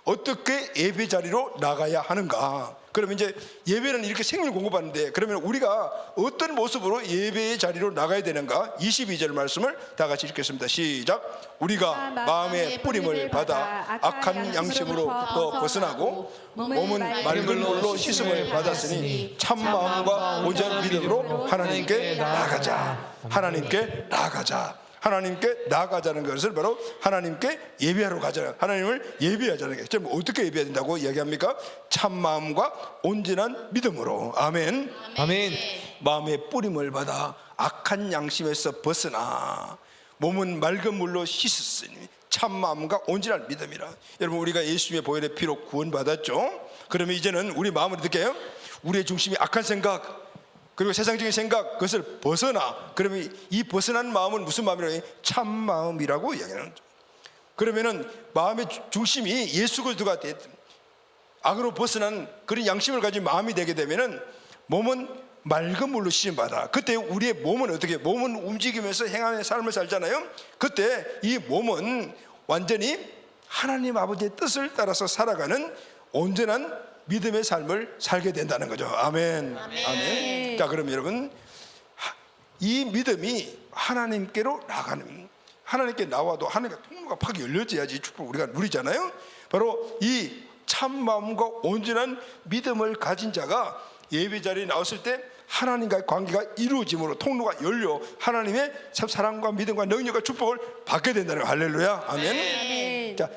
Speaker 1: 어떻게 예배 자리로 나가야 하는가? 그러면 이제 예배는 이렇게 생명을 공급하는데 그러면 우리가 어떤 모습으로 예배의 자리로 나가야 되는가? 22절 말씀을 다 같이 읽겠습니다. 시작. 우리가 마음의 뿌림을 받아 악한 양심으로부터 벗어나고 몸은 맑은 물로 씻음을 받았으니 참 마음과 온전한 믿음으로 하나님께 나아가자. 하나님께 나아가자. 하나님께 나아가자는 것을 바로 하나님께 예배하러 가자. 하나님을 예배하자는 게 지금 어떻게 예배해야 된다고 이야기합니까? 참 마음과 온전한 믿음으로. 아멘.
Speaker 3: 아멘.
Speaker 1: 마음의 뿌림을 받아 악한 양심에서 벗어나 몸은 맑은 물로 씻었으니 참 마음과 온전한 믿음이라. 여러분, 우리가 예수님의 보혈의 피로 구원받았죠. 그러면 이제는 우리 마음을 어떻게 해요? 우리의 중심이 악한 생각 그리고 세상적인 생각, 그것을 벗어나. 그러면 이 벗어난 마음은 무슨 마음이라고 해요? 참 마음이라고 이야기하는 거죠. 그러면은 마음의 중심이 예수 그리스도가 됐든 악으로 벗어난 그런 양심을 가진 마음이 되게 되면은 몸은 맑은 물로 씻음받아. 그때 우리의 몸은 어떻게? 몸은 움직이면서 행하는 삶을 살잖아요. 그때 이 몸은 완전히 하나님 아버지의 뜻을 따라서 살아가는 온전한 믿음의 삶을 살게 된다는 거죠. 아멘. 아멘. 자, 그럼 여러분, 이 믿음이 하나님께로 나가는, 하나님께 나와도 하나님께 통로가 팍 열려져야지 축복을 우리가 누리잖아요. 바로 이 참 마음과 온전한 믿음을 가진 자가 예배 자리에 나왔을 때 하나님과의 관계가 이루어짐으로 통로가 열려 하나님의 참 사랑과 믿음과 능력과 축복을 받게 된다는 거예요. 할렐루야. 아멘. 자,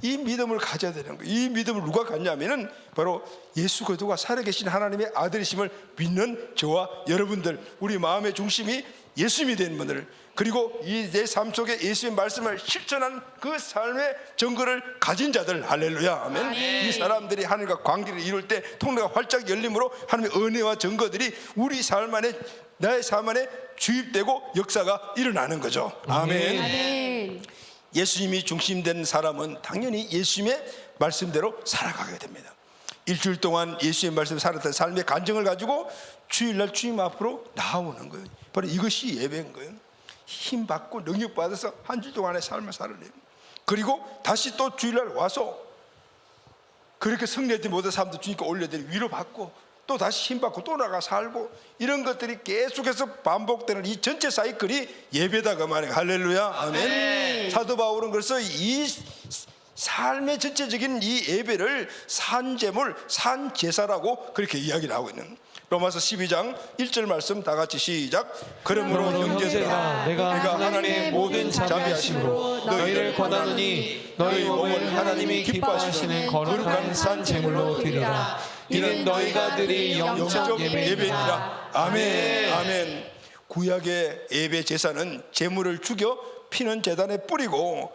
Speaker 1: 이 믿음을 가져야 되는 거예요. 이 믿음을 누가 갖냐면은 바로 예수 그리스도가 살아계신 하나님의 아들이심을 믿는 저와 여러분들, 우리 마음의 중심이 예수님이 된 분들, 그리고 이 내 삶 속에 예수의 말씀을 실천한 그 삶의 증거를 가진 자들, 할렐루야, 아멘. 이 사람들이 하나님과 관계를 이룰 때 통로가 활짝 열림으로 하나님의 은혜와 증거들이 우리 삶 안에, 나의 삶 안에 주입되고 역사가 일어나는 거죠. 아멘. 예수님이 중심된 사람은 당연히 예수님의 말씀대로 살아가게 됩니다. 일주일 동안 예수님의 말씀을 살았던 삶의 간증을 가지고 주일날 주님 앞으로 나오는 거예요. 바로 이것이 예배인 거예요. 힘 받고 능력 받아서 한 주 동안의 삶을 살아내요. 그리고 다시 또 주일날 와서 그렇게 승리하지 못한 사람들 주님께 올려드리고 위로받고 또 다시 힘 받고 또 나가 살고, 이런 것들이 계속해서 반복되는 이 전체 사이클이 예배다 그 말이에요. 할렐루야, 아멘. 사도 바울은 그래서 이 삶의 전체적인 이 예배를 산제물, 산제사라고 그렇게 이야기를 하고 있는, 로마서 12장 1절 말씀 다 같이 시작. 그러므로 형제들아, 내가 하나님의 모든 자비하심으로 너희를 권하노니 너희 몸을 하나님이 기뻐하시는 거룩한 산 제물로 드리라. 이는 너희가 드릴 영적 예배니라. 아멘. 아멘. 구약의 예배 제사는 제물을 죽여 피는 제단에 뿌리고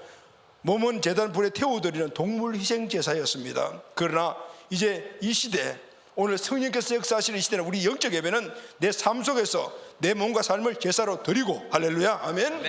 Speaker 1: 몸은 제단 불에 태워드리는 동물 희생 제사였습니다. 그러나 이제 이 시대, 오늘 성령께서 역사하시는 이 시대는 우리 영적 예배는 내 삶 속에서 내 몸과 삶을 제사로 드리고, 할렐루야, 아멘.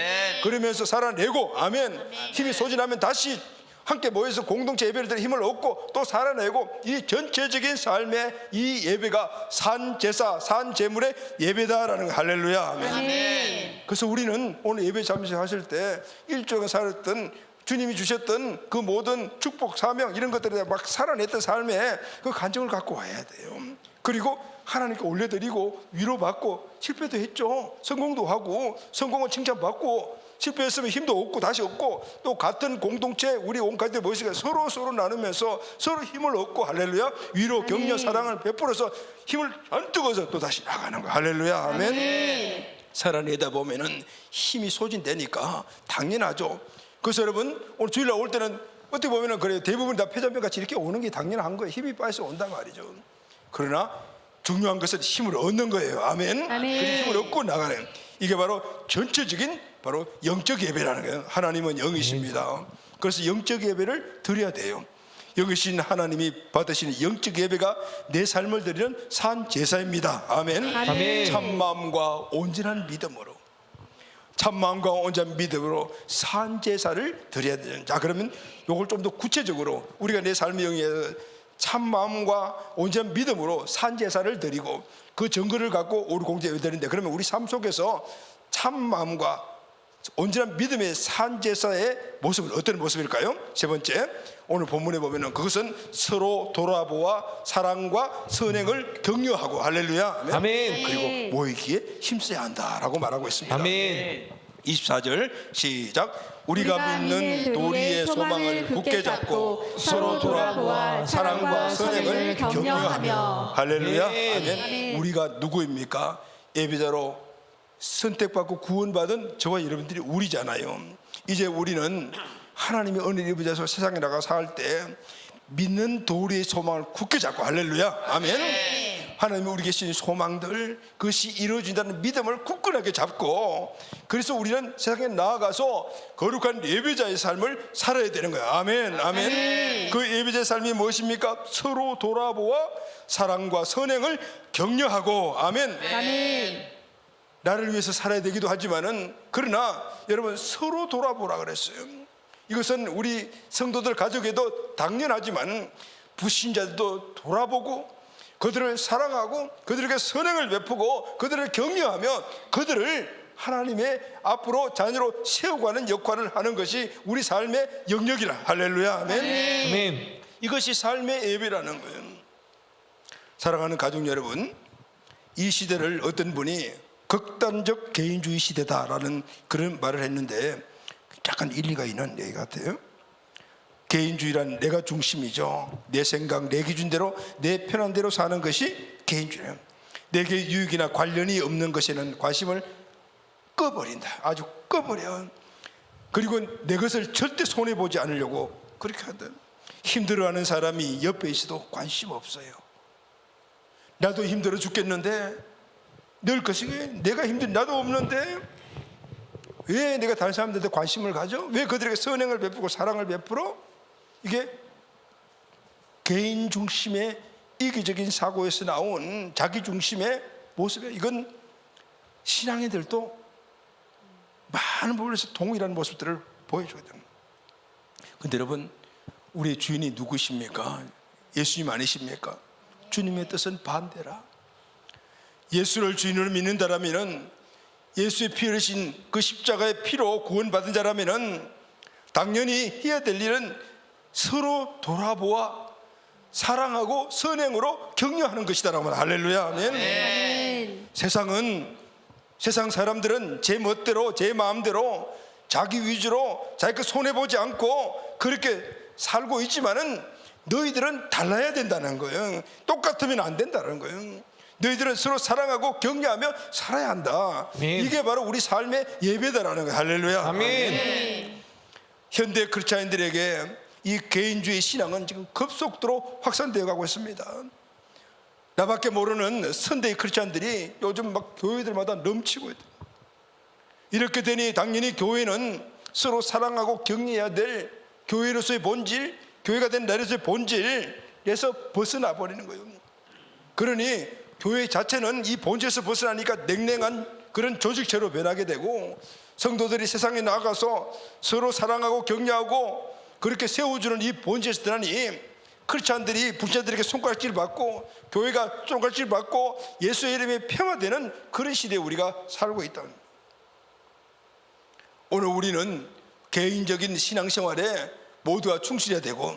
Speaker 1: 그러면서 살아내고, 아멘. 힘이 소진하면 다시 함께 모여서 공동체 예배를 드려 힘을 얻고 또 살아내고, 이 전체적인 삶의 이 예배가 산제사, 산제물의 예배다라는 거, 할렐루야, 아멘. 그래서 우리는 오늘 예배 잠시 하실 때 일종의 살았던 주님이 주셨던 그 모든 축복, 사명 이런 것들에 막 살아냈던 삶에 그 간증을 갖고 와야 돼요. 그리고 하나님께 올려드리고 위로받고, 실패도 했죠. 성공도 하고, 성공은 칭찬받고, 실패했으면 힘도 얻고 다시 얻고, 또 같은 공동체 우리 온 가족들 모여서 서로 나누면서 서로 힘을 얻고, 할렐루야, 위로 격려 사랑을 베풀어서 힘을 잔뜩 얻어서 또 다시 나가는 거야. 할렐루야, 아멘. 살아내다 보면은 힘이 소진되니까 당연하죠. 그래서 여러분, 오늘 주일날 올 때는 어떻게 보면은 그래요. 대부분 다 패잔병같이 이렇게 오는 게 당연한 거예요. 힘이 빠져서 온단 말이죠. 그러나 중요한 것은 힘을 얻는 거예요. 아멘. 그 힘을 얻고 나가는, 이게 바로 전체적인 바로 영적 예배라는 거예요. 하나님은 영이십니다. 그래서 영적 예배를 드려야 돼요. 영이신 하나님이 받으시는 영적 예배가 내 삶을 드리는 산 제사입니다. 아멘.
Speaker 3: 아멘.
Speaker 1: 참마음과 온전한 믿음으로, 참마음과 온전한 믿음으로 산제사를 드려야 되는. 자, 그러면 이걸 좀 더 구체적으로 우리가 내 삶의 영역에 참마음과 온전한 믿음으로 산제사를 드리고 그 증거를 갖고 우리 공동체에 드리는데, 그러면 우리 삶 속에서 참마음과 온전한 믿음의 산제사의 모습은 어떤 모습일까요? 세 번째, 오늘 본문에 보면은 그것은 서로 돌아보아 사랑과 선행을 격려하고, 할렐루야,
Speaker 3: 아멘.
Speaker 1: 그리고 모이기에 힘써야 한다라고 말하고 있습니다.
Speaker 3: 아멘.
Speaker 1: 24절 시작. 우리가 믿는 도리의 소망을 굳게 잡고 서로 돌아보아 사랑과 선행을 격려하며, 할렐루야, 아멘. 우리가 누구입니까? 예배자로 선택받고 구원받은 저와 여러분들이 우리잖아요. 이제 우리는 하나님의 은혜를 입으셔서 세상에 나가 살 때 믿는 도리의 소망을 굳게 잡고, 할렐루야, 아멘. 하나님이 우리에게 주신 소망들, 그것이 이루어진다는 믿음을 굳건하게 잡고, 그래서 우리는 세상에 나아가서 거룩한 예배자의 삶을 살아야 되는 거예요. 아멘, 아멘. 그 예배자의 삶이 무엇입니까? 서로 돌아보아 사랑과 선행을 격려하고, 아멘.
Speaker 2: 아멘.
Speaker 1: 나를 위해서 살아야 되기도 하지만은, 그러나 여러분 서로 돌아보라 그랬어요. 이것은 우리 성도들 가족에도 당연하지만 불신자들도 돌아보고 그들을 사랑하고 그들에게 선행을 베푸고 그들을 격려하며 그들을 하나님의 앞으로 자녀로 세우고가는 역할을 하는 것이 우리 삶의 영역이라. 할렐루야, 아멘.
Speaker 3: 아멘.
Speaker 1: 이것이 삶의 예배라는 거예요. 사랑하는 가족 여러분, 이 시대를 어떤 분이 극단적 개인주의 시대다라는 그런 말을 했는데 약간 일리가 있는 얘기 같아요. 개인주의란 내가 중심이죠. 내 생각, 내 기준대로, 내 편한 대로 사는 것이 개인주의예요. 내게 유익이나 관련이 없는 것에는 관심을 꺼버린다. 아주 꺼버려. 그리고 내 것을 절대 손해보지 않으려고 그렇게 한다. 힘들어하는 사람이 옆에 있어도 관심 없어요. 나도 힘들어 죽겠는데 늘 것이 내가 힘든 나도 없는데 왜 내가 다른 사람들한테 관심을 가져? 왜 그들에게 선행을 베푸고 사랑을 베풀어? 이게 개인 중심의 이기적인 사고에서 나온 자기 중심의 모습이에요. 이건 신앙인들도 많은 부분에서 동일한 모습들을 보여줘야 됩니다. 근데 여러분, 우리의 주인이 누구십니까? 예수님 아니십니까? 주님의 뜻은 반대라. 예수를 주인으로 믿는다라면, 예수의 피 흘리신 그 십자가의 피로 구원받은 자라면 당연히 해야 될 일은 서로 돌아보아 사랑하고 선행으로 격려하는 것이다라고 합니다. 할렐루야, 아멘.
Speaker 2: 아멘.
Speaker 1: 세상 사람들은 제 멋대로 제 마음대로 자기 위주로 자기 것 손해보지 않고 그렇게 살고 있지만은 너희들은 달라야 된다는 거예요. 똑같으면 안 된다는 거예요. 너희들은 서로 사랑하고 격려하며 살아야 한다.
Speaker 3: 아멘.
Speaker 1: 이게 바로 우리 삶의 예배다라는 거예요. 할렐루야.
Speaker 3: 아멘.
Speaker 1: 현대 크리스찬들에게 이 개인주의 신앙은 지금 급속도로 확산되어 가고 있습니다. 나밖에 모르는 선대의 크리스찬들이 요즘 막 교회들마다 넘치고 있다. 이렇게 되니 당연히 교회는 서로 사랑하고 격려해야 될 교회로서의 본질, 교회가 된 나라에서의 본질에서 벗어나 버리는 거예요. 그러니 교회 자체는 이 본질에서 벗어나니까 냉랭한 그런 조직체로 변하게 되고, 성도들이 세상에 나가서 서로 사랑하고 격려하고 그렇게 세워주는 이 본질에서 떠나니 크리스찬들이 불신자들에게 손가락질 받고 교회가 손가락질 받고 예수의 이름에 폄하되는 그런 시대에 우리가 살고 있다. 오늘 우리는 개인적인 신앙생활에 모두가 충실해야 되고,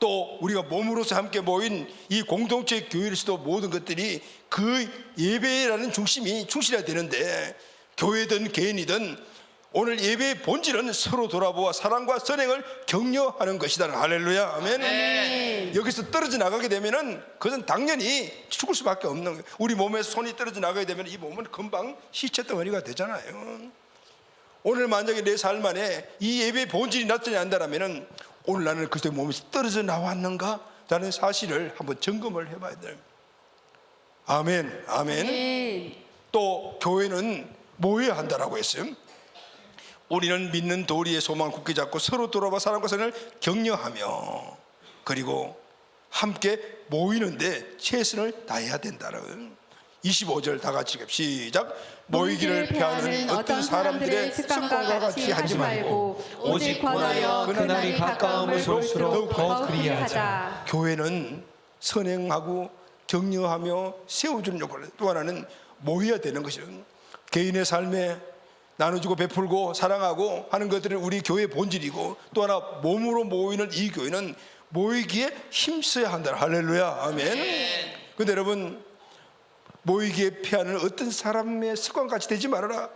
Speaker 1: 또 우리가 몸으로서 함께 모인 이 공동체 교회에서도 모든 것들이 그 예배라는 중심이 충실해야 되는데, 교회든 개인이든 오늘 예배의 본질은 서로 돌아보아 사랑과 선행을 격려하는 것이다. 할렐루야, 아멘.
Speaker 2: 아멘.
Speaker 1: 여기서 떨어져 나가게 되면은 그것은 당연히 죽을 수밖에 없는 거예요. 우리 몸에서 손이 떨어져 나가게 되면 이 몸은 금방 시체 덩어리가 되잖아요. 오늘 만약에 내 삶 안에 이 예배의 본질이 나타나지 않는다면 오늘 나는 그리스도의 몸에서 떨어져 나왔는가? 라는 사실을 한번 점검을 해봐야 돼요. 아멘, 아멘.
Speaker 2: 아멘.
Speaker 1: 또 교회는 모여야 한다라고 했어요. 우리는 믿는 도리의 소망을 굳게 잡고 서로 돌아봐 사랑과 선을 격려하며 그리고 함께 모이는데 최선을 다해야 된다는 25절 다 같이 시작. 모이기를 피하는 어떤 사람들의 습관과 같이 하지 말고
Speaker 3: 오직 권하여 그날이 가까움을 볼수록 더욱 그리하자.
Speaker 1: 교회는 선행하고 격려하며 세워주는 역할을, 또 하나는 모여야 되는 것이죠. 개인의 삶에 나눠주고 베풀고 사랑하고 하는 것들은 우리 교회의 본질이고, 또 하나 몸으로 모이는 이 교회는 모이기에 힘써야 한다. 할렐루야, 아멘. 근데 여러분, 모이기에 피하는 어떤 사람의 습관같이 되지 말아라.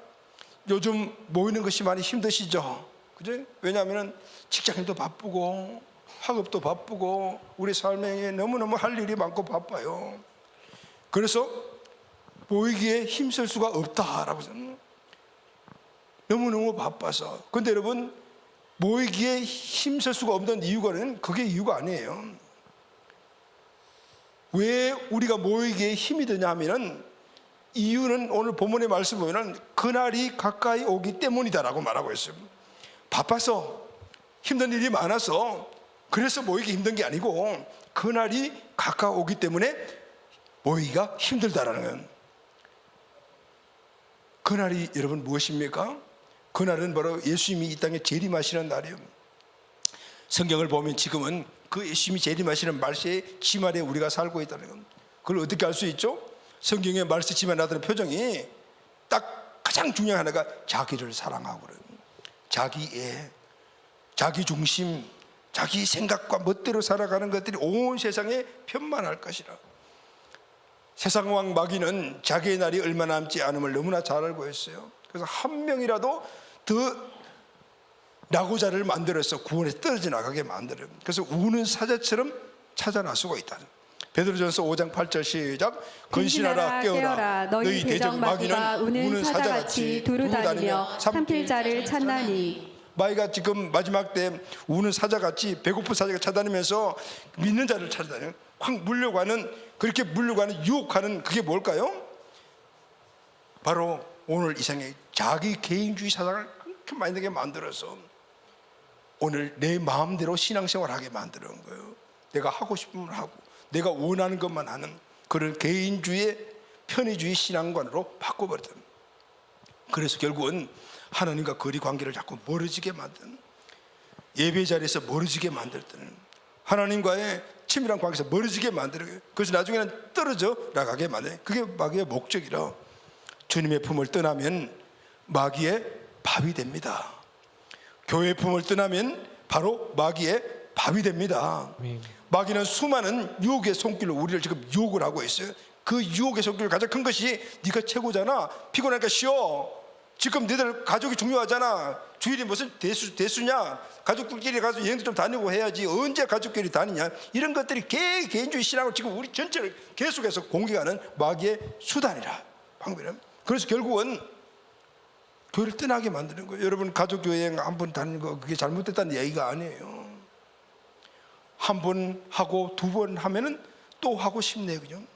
Speaker 1: 요즘 모이는 것이 많이 힘드시죠? 그죠? 왜냐하면 직장인도 바쁘고 학업도 바쁘고 우리 삶에 너무너무 할 일이 많고 바빠요. 그래서 모이기에 힘쓸 수가 없다라고 생각해요. 너무너무 바빠서. 근데 여러분, 모이기에 힘쓸 수가 없는 이유가 그게 이유가 아니에요. 왜 우리가 모이기에 힘이 드냐 하면은 이유는 오늘 본문의 말씀 보면은 그날이 가까이 오기 때문이다라고 말하고 있어요. 바빠서 힘든 일이 많아서 그래서 모이기 힘든 게 아니고 그날이 가까워오기 때문에 모이기가 힘들다라는 건, 그날이 여러분 무엇입니까? 그날은 바로 예수님이 이 땅에 재림하시는 날이에요. 성경을 보면 지금은 그 예수님이 재림하시는 말세의 침 아래 우리가 살고 있다는 건, 그걸 어떻게 알 수 있죠? 성경의 말세 침 아래 나타나는 표정이 딱 가장 중요한 하나가 자기를 사랑하고 그래요. 자기애, 자기 중심, 자기 생각과 멋대로 살아가는 것들이 온 세상에 편만할 것이라. 세상 왕 마귀는 자기의 날이 얼마 남지 않음을 너무나 잘 알고 있어요. 그래서 한 명이라도 더 낙오자를 만들어서 구원에서 떨어져 나가게 만들어요. 그래서 우는 사자처럼 찾아 나서고 있다. 베드로전서 5장 8절 시작. 근신하라 깨어라 너희 대적 마귀는 우는 사자같이 두루다니며 삼킬 자를 찾나니. 마귀가 지금 마지막 때 우는 사자같이 배고픈 사자가 찾아다니면서 믿는 자를 찾아다녀요. 확 물려가는, 그렇게 물려가는 유혹하는 그게 뭘까요? 바로 오늘 이 생에 자기 개인주의 사상을 그렇게 많이 되게 만들어서 오늘 내 마음대로 신앙생활을 하게 만드는 거예요. 내가 하고 싶으면 하고 내가 원하는 것만 하는 그런 개인주의 편의주의 신앙관으로 바꿔버렸다. 그래서 결국은 하나님과 거리 관계를 자꾸 멀어지게 만드는, 예배 자리에서 멀어지게 만들던, 하나님과의 친밀한 관계에서 멀어지게 만들어요. 그래서 나중에는 떨어져 나가게 만들어요. 그게 마귀의 목적이라. 주님의 품을 떠나면 마귀의 밥이 됩니다. 교회의 품을 떠나면 바로 마귀의 밥이 됩니다. 마귀는 수많은 유혹의 손길로 우리를 지금 유혹을 하고 있어요. 그 유혹의 손길 가장 큰 것이 네가 최고잖아, 피곤하니까 쉬어, 지금 너희들 가족이 중요하잖아, 주일이 무슨 대수냐, 가족들끼리 가서 여행도 좀 다니고 해야지, 언제 가족끼리 다니냐, 이런 것들이 개인주의 신앙을 지금 우리 전체를 계속해서 공격하는 마귀의 수단이라, 방법이라. 그래서 결국은 교회를 떠나게 만드는 거예요. 여러분 가족 여행 한 번 다니는 거 그게 잘못됐다는 얘기가 아니에요. 한 번 하고 두 번 하면은 또 하고 싶네, 그냥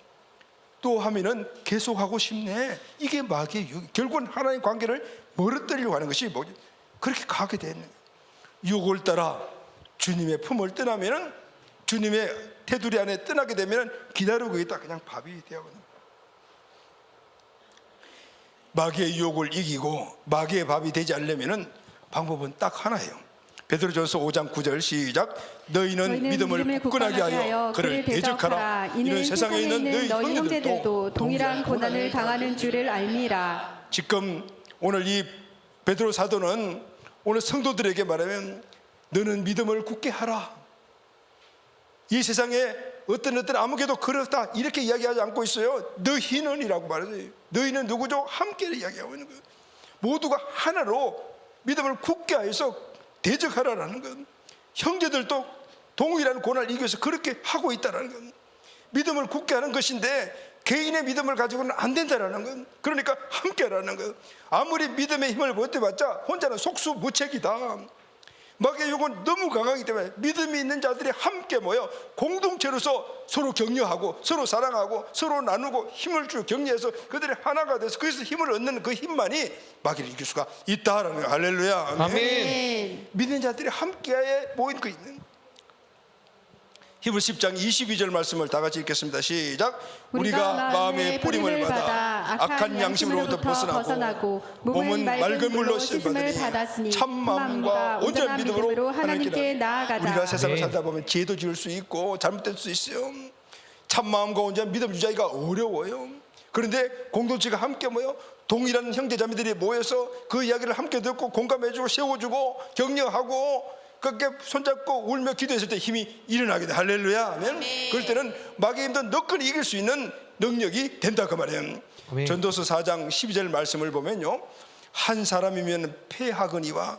Speaker 1: 또 하면은 계속 하고 싶네. 이게 마귀의 유혹. 결국은 하나님 관계를 멀어뜨리려고 하는 것이 뭐지? 그렇게 가게 되는 유혹을 따라 주님의 품을 떠나면은, 주님의 테두리 안에 떠나게 되면은 기다리고 있다 그냥 밥이 되어버려. 마귀의 유혹을 이기고 마귀의 밥이 되지 않으려면은 방법은 딱 하나예요. 베드로전서 5장 9절 시작. 너희는 믿음을 굳건하게 하여 그를 대적하라. 이는 세상에 있는 너희 형제들도 동일한 고난을 당하는 줄을 알미라. 지금 오늘 이 베드로 사도는 오늘 성도들에게 말하면 너는 믿음을 굳게 하라. 이 세상에 어떤 아무개도 그렇다 이렇게 이야기하지 않고 있어요. 너희는이라고 말하죠. 너희는 누구죠? 함께 이야기하고 있는 거예요. 모두가 하나로 믿음을 굳게 하여서 대적하라는 건, 형제들도 동일한 고난을 이겨서 그렇게 하고 있다는 건, 믿음을 굳게 하는 것인데 개인의 믿음을 가지고는 안 된다는 건, 그러니까 함께 하라는 건, 아무리 믿음의 힘을 보태봤자 혼자는 속수무책이다. 마귀의 유혹은 너무 강하기 때문에 믿음이 있는 자들이 함께 모여 공동체로서 서로 격려하고 서로 사랑하고 서로 나누고 힘을 주고 격려해서 그들이 하나가 돼서 거기서 힘을 얻는 그 힘만이 마귀를 이길 수가 있다라는 거예요. 할렐루야.
Speaker 3: 아멘.
Speaker 1: 믿는 자들이 함께 모인 그 있는 히브리서 10장 22절 말씀을 다 같이 읽겠습니다. 시작. 우리가 마음의 뿌림을 받아 악한 양심으로부터 벗어나고 몸은 맑은 물로 씻음을 받았으니 참 마음과 온전한 믿음으로 하나님께 나아가자. 우리가 세상을 살다 보면 죄도 지을 수 있고 잘못될 수 있어요. 참 마음과 온전한 믿음 유지하기가 어려워요. 그런데 공동체가 함께 모여 동일한 형제자매들이 모여서 그 이야기를 함께 듣고 공감해주고 세워주고 격려하고 그렇게 손잡고 울며 기도했을 때 힘이 일어나게 돼. 할렐루야. 아멘. 그럴 때는 마귀의 힘도 너끈히 이길 수 있는 능력이 된다 그 말이에요.
Speaker 3: 아멘.
Speaker 1: 전도서 4장 12절 말씀을 보면요, 한 사람이면 패하거니와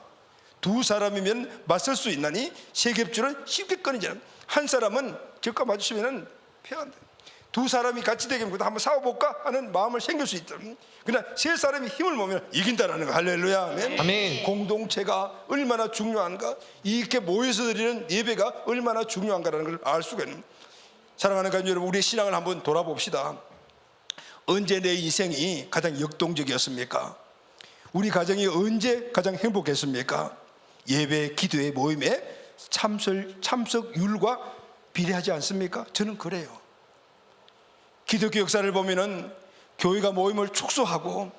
Speaker 1: 두 사람이면 맞설 수 있나니 세 겹줄은 쉽게 끊이잖아요. 한 사람은 적과 마주치면 패한다. 두 사람이 같이 되게 하면 한번 싸워볼까 하는 마음을 생길 수 있다. 그러나 세 사람이 힘을 모으면 이긴다라는 거. 할렐루야. 아멘.
Speaker 3: 아멘.
Speaker 1: 공동체가 얼마나 중요한가, 이렇게 모여서 드리는 예배가 얼마나 중요한가라는 걸 알 수가 있는. 사랑하는 가족 여러분, 우리의 신앙을 한번 돌아봅시다. 언제 내 인생이 가장 역동적이었습니까? 우리 가정이 언제 가장 행복했습니까? 예배, 기도의 모임에 참석률과 비례하지 않습니까? 저는 그래요. 기독교 역사를 보면은 교회가 모임을 축소하고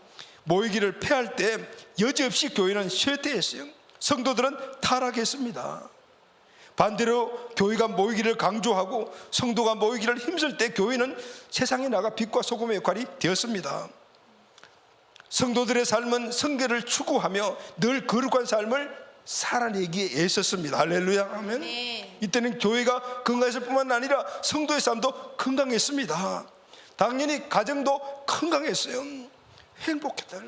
Speaker 1: 모이기를 폐할 때 여지없이 교회는 쇠퇴했어요. 성도들은 타락했습니다. 반대로 교회가 모이기를 강조하고 성도가 모이기를 힘쓸 때 교회는 세상에 나가 빛과 소금의 역할이 되었습니다. 성도들의 삶은 성결을 추구하며 늘 거룩한 삶을 살아내기에 애썼습니다. 할렐루야 하면 이때는 교회가 건강했을 뿐만 아니라 성도의 삶도 건강했습니다. 당연히 가정도 건강했어요. 행복했다.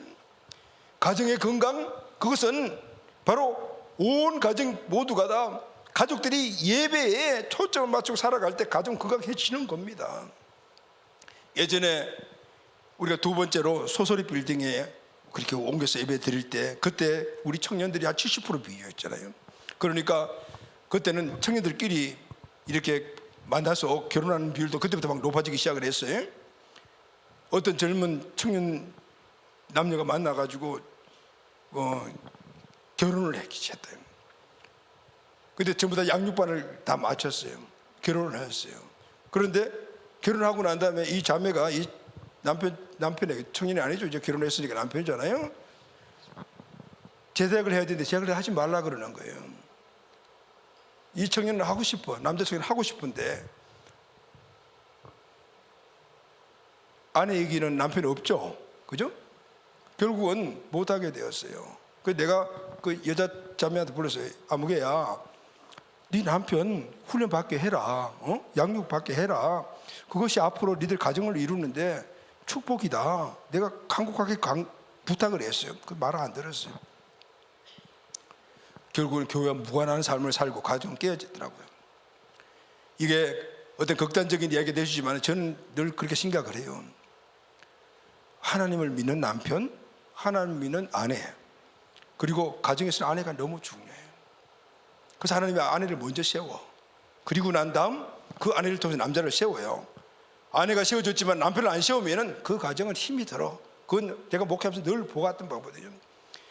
Speaker 1: 가정의 건강, 그것은 바로 온 가정 모두가 다 가족들이 예배에 초점을 맞추고 살아갈 때 가정 건강해지는 겁니다. 예전에 우리가 두 번째로 소소리 빌딩에 그렇게 옮겨서 예배 드릴 때 그때 우리 청년들이 한 70% 비율이었잖아요. 그러니까 그때는 청년들끼리 이렇게 만나서 결혼하는 비율도 그때부터 막 높아지기 시작을 했어요. 어떤 젊은 청년 남녀가 만나가지고 결혼을 했어요. 근데 전부 다 양육반을 다 마쳤어요. 결혼을 했어요. 그런데 결혼하고 난 다음에 이 자매가 이 남편에게, 청년이 아니죠, 이제 결혼했으니까 남편이잖아요. 재대학을 해야 되는데 재학을 하지 말라 그러는 거예요. 이 청년은 하고 싶어, 남자 청년은 하고 싶은데 아내 얘기는 남편이 없죠, 그죠? 결국은 못하게 되었어요. 그래서 내가 그 여자 자매한테 불렀어요. 아무개야, 네 남편 훈련 받게 해라, 양육 받게 해라. 그것이 앞으로 니들 가정을 이루는데 축복이다. 내가 간곡하게 부탁을 했어요. 그 말을 안 들었어요. 결국은 교회와 무관한 삶을 살고 가정은 깨어지더라고요. 이게 어떤 극단적인 이야기가 되시지만 저는 늘 그렇게 생각을 해요. 하나님을 믿는 남편, 하나님을 믿는 아내, 그리고 가정에서는 아내가 너무 중요해요. 그래서 하나님이 아내를 먼저 세워. 그리고 난 다음 그 아내를 통해서 남자를 세워요. 아내가 세워줬지만 남편을 안 세우면 그 가정은 힘이 들어. 그건 제가 목회하면서 늘 보았던 방법이에요.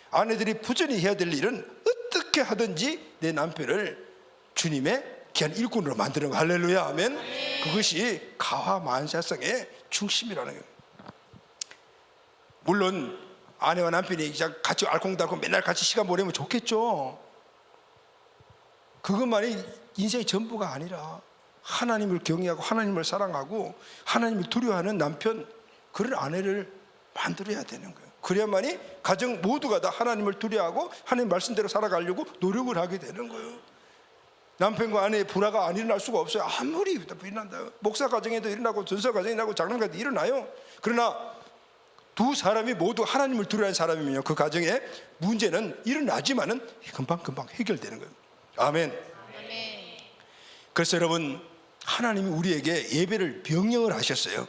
Speaker 1: 아내들이 부지런히 해야 될 일은 어떻게 하든지 내 남편을 주님의 귀한 일꾼으로 만드는 거. 할렐루야 하면 그것이 가화 만사성의 중심이라는 거예요. 물론 아내와 남편이 같이 알콩달콩 맨날 같이 시간 보내면 좋겠죠. 그것만이 인생의 전부가 아니라 하나님을 경외하고 하나님을 사랑하고 하나님을 두려워하는 남편, 그런 아내를 만들어야 되는 거예요. 그래야만이 가정 모두가 다 하나님을 두려워하고 하나님 말씀대로 살아가려고 노력을 하게 되는 거예요. 남편과 아내의 불화가 안 일어날 수가 없어요. 아무리 일어난다. 목사 가정에도 일어나고 전사 가정에 일어나고 장로가정에도 일어나요. 그러나 두 사람이 모두 하나님을 두려워하는 사람이면요, 그 가정에 문제는 일어나지만은 금방금방 해결되는 거예요. 아멘. 그래서 여러분, 하나님이 우리에게 예배를 명령을 하셨어요.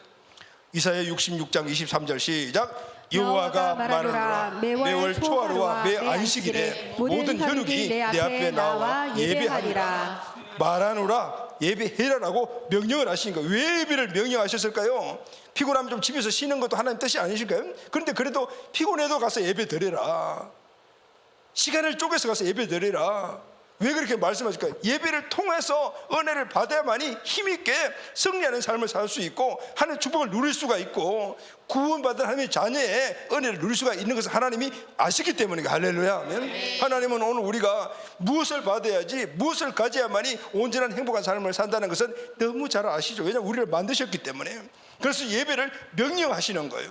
Speaker 1: 이사야 66장 23절 시작. 여호와가 말하노라, 매월 초하루와 매 안식일에 모든 현육이 내 앞에 나와 예배하리라. 말하노라, 예배해라라고 명령을 하신 거예요. 왜 예배를 명령하셨을까요? 피곤하면 좀 집에서 쉬는 것도 하나님 뜻이 아니실까요? 그런데 그래도 피곤해도 가서 예배 드려라. 시간을 쪼개서 가서 예배 드려라. 왜 그렇게 말씀하실까요? 예배를 통해서 은혜를 받아야만이 힘있게 승리하는 삶을 살 수 있고 하나님의 축복을 누릴 수가 있고 구원받은 하나님의 자녀의 은혜를 누릴 수가 있는 것을 하나님이 아시기 때문에. 할렐루야. 하나님은 오늘 우리가 무엇을 받아야지, 무엇을 가져야만이 온전한 행복한 삶을 산다는 것은 너무 잘 아시죠. 왜냐하면 우리를 만드셨기 때문에. 그래서 예배를 명령하시는 거예요.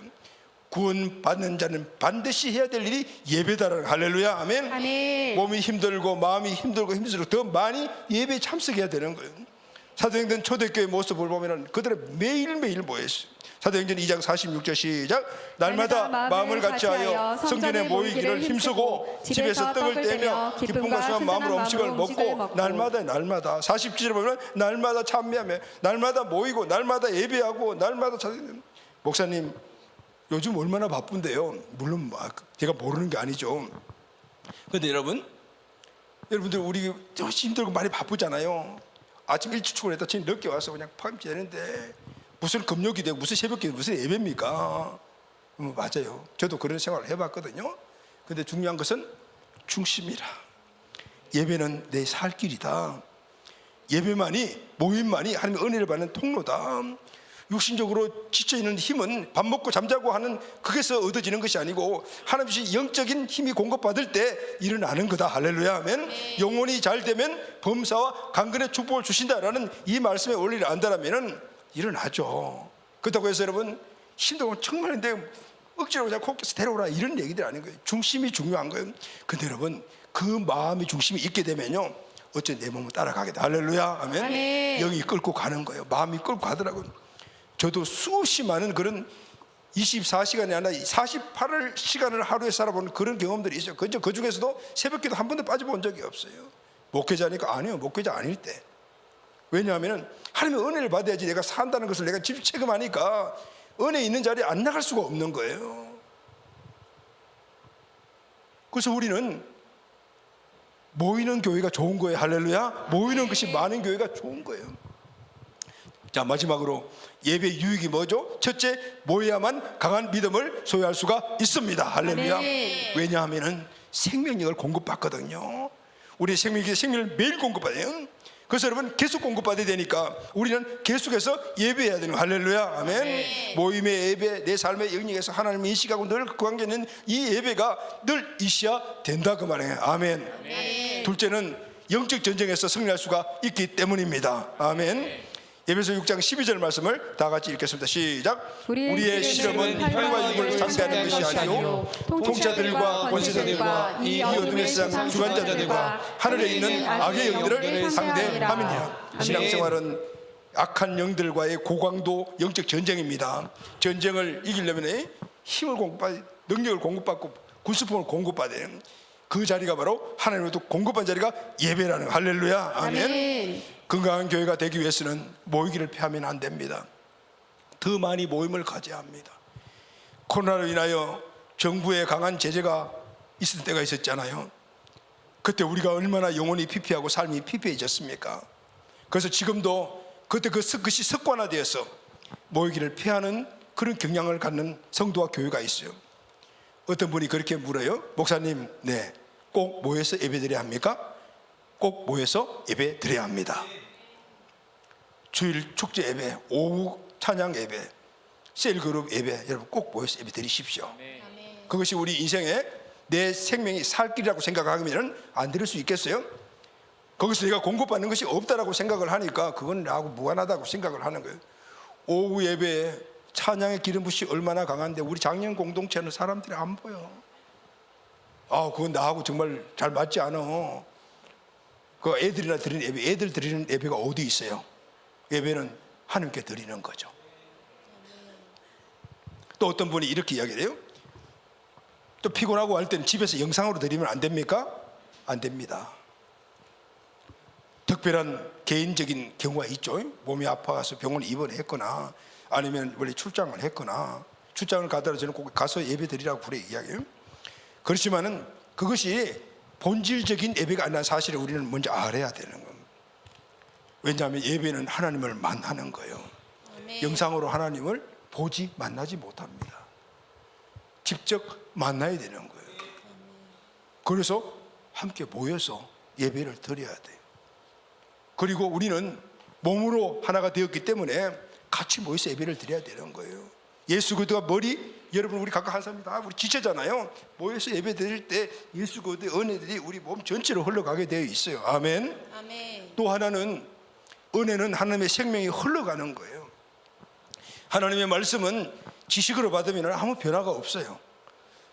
Speaker 1: 구원받는 자는 반드시 해야 될 일이 예배다라는. 할렐루야. 아멘.
Speaker 2: 아멘.
Speaker 1: 몸이 힘들고 마음이 힘들고 힘들수록 더 많이 예배에 참석해야 되는 거예요. 사도행전 초대교회 모습을 보면 그들은 매일매일 모였어요. 사도행전 2장 46절 시작. 날마다 마음을 같이하여 성전에 모이기를 힘쓰고 집에서 떡을 떼며 기쁨과 수한 마음으로 음식을 먹고 날마다 47절에 보면 날마다 찬미하며 날마다 모이고 날마다 예배하고 날마다 찬양. 목사님 요즘 얼마나 바쁜데요. 물론 제가 모르는 게 아니죠. 그런데 여러분들 우리 힘들고 많이 바쁘잖아요. 아침 일찍 출근했다 지금 늦게 와서 그냥 파김치되는데 무슨 금요기도 무슨 새벽기도 무슨 예배입니까? 맞아요. 저도 그런 생활을 해봤거든요. 근데 중요한 것은 중심이라. 예배는 내 살 길이다. 예배만이, 모임만이 하나님의 은혜를 받는 통로다. 육신적으로 지쳐있는 힘은 밥 먹고 잠자고 하는 그게서 얻어지는 것이 아니고 하나님이 영적인 힘이 공급받을 때 일어나는 거다. 할렐루야. 아멘. 영혼이 잘 되면 범사와 강건의 축복을 주신다라는 이 말씀의 원리를 안다라면 일어나죠. 그렇다고 해서 여러분 힘들고 정말인데 억지로 그냥 코끼서 데려오라 이런 얘기들 아닌 거예요. 중심이 중요한 거예요. 근데 여러분 그 마음의 중심이 있게 되면요 어째 내 몸을 따라가게 돼. 할렐루야. 아멘.
Speaker 2: 아멘.
Speaker 1: 영이 끌고 가는 거예요. 마음이 끌고 가더라고요. 저도 수없이 많은 그런 24시간이 아니라 48시간을 하루에 살아보는 그런 경험들이 있어요. 그 중에서도 새벽기도 한 번도 빠져본 적이 없어요. 목회자니까 아니요. 목회자 아닐 때. 왜냐하면 하나님의 은혜를 받아야지 내가 산다는 것을 내가 직접 체험하니까 은혜 있는 자리에 안 나갈 수가 없는 거예요. 그래서 우리는 모이는 교회가 좋은 거예요. 할렐루야. 모이는 것이 많은 교회가 좋은 거예요. 자, 마지막으로 예배 유익이 뭐죠? 첫째, 모여야만 강한 믿음을 소유할 수가 있습니다. 할렐루야.
Speaker 2: 아멘.
Speaker 1: 왜냐하면 생명력을 공급받거든요. 우리 생명을 매일 공급받아요. 그래서 여러분 계속 공급받아야 되니까 우리는 계속해서 예배해야 되는 거예요. 할렐루야. 아멘. 모임의 예배, 내 삶의 영역에서 하나님을 인식하고 늘 그 관계 있는 이 예배가 늘 있어야 된다 그 말이에요. 아멘. 둘째는 영적 전쟁에서 승리할 수가 있기 때문입니다. 아멘. 에베소 6장 12절 말씀을 다 같이 읽겠습니다. 시작. 우리의 실험은 혈과 육을 상대하는 것이 아니요 통치자들과 권세자들과 이 어둠의 세상 주관자들과 하늘에 있는 악의 영들을 상대함이니라. 신앙생활은 악한 영들과의 고강도 영적 전쟁입니다. 전쟁을 이기려면 힘을 공급받고 능력을 공급받고 군수품을 공급받아야 돼요. 그 자리가 바로 하나님으로부터 공급한 자리가 예배라는. 할렐루야. 아멘. 건강한 교회가 되기 위해서는 모이기를 피하면 안 됩니다. 더 많이 모임을 가져야 합니다. 코로나로 인하여 정부의 강한 제재가 있을 때가 있었잖아요. 그때 우리가 얼마나 영혼이 피폐하고 삶이 피폐해졌습니까? 그래서 지금도 그때 그것이 습관화되어서 모이기를 피하는 그런 경향을 갖는 성도와 교회가 있어요. 어떤 분이 그렇게 물어요. 목사님, 네, 꼭 모여서 예배드려야 합니까? 꼭 모여서 예배 드려야 합니다. 주일 축제 예배, 오후 찬양 예배, 셀그룹 예배, 여러분 꼭 모여서 예배 드리십시오. 그것이 우리 인생에 내 생명이 살 길이라고 생각하면 안 드릴 수 있겠어요? 거기서 내가 공급받는 것이 없다라고 생각을 하니까 그건 나하고 무관하다고 생각을 하는 거예요. 오후 예배에 찬양의 기름 붓이 얼마나 강한데 우리 작년 공동체는 사람들이 안 보여. 그건 나하고 정말 잘 맞지 않아. 그 애들이나 드리는 예배, 애들 드리는 예배가 어디 있어요? 예배는 하나님께 드리는 거죠. 또 어떤 분이 이렇게 이야기를 해요. 또 피곤하고 할 때는 집에서 영상으로 드리면 안 됩니까? 안 됩니다. 특별한 개인적인 경우가 있죠. 몸이 아파서 병원에 입원했거나 아니면 원래 출장을 했거나 출장을 가더라도 저는 꼭 가서 예배 드리라고 그래 이야기해요. 그렇지만은 그것이 본질적인 예배가 아니라 사실을 우리는 먼저 알아야 되는 겁니다. 왜냐하면 예배는 하나님을 만나는 거예요. 영상으로 하나님을 보지 만나지 못합니다. 직접 만나야 되는 거예요. 그래서 함께 모여서 예배를 드려야 돼요. 그리고 우리는 몸으로 하나가 되었기 때문에 같이 모여서 예배를 드려야 되는 거예요. 예수 그리스도가 머리, 여러분 우리 각각 한 사람이 다 우리 지체잖아요. 모여서 예배 드릴 때 예수 그리스도의 은혜들이 우리 몸 전체로 흘러가게 되어 있어요. 아멘.
Speaker 2: 아멘.
Speaker 1: 또 하나는 은혜는 하나님의 생명이 흘러가는 거예요. 하나님의 말씀은 지식으로 받으면 아무 변화가 없어요.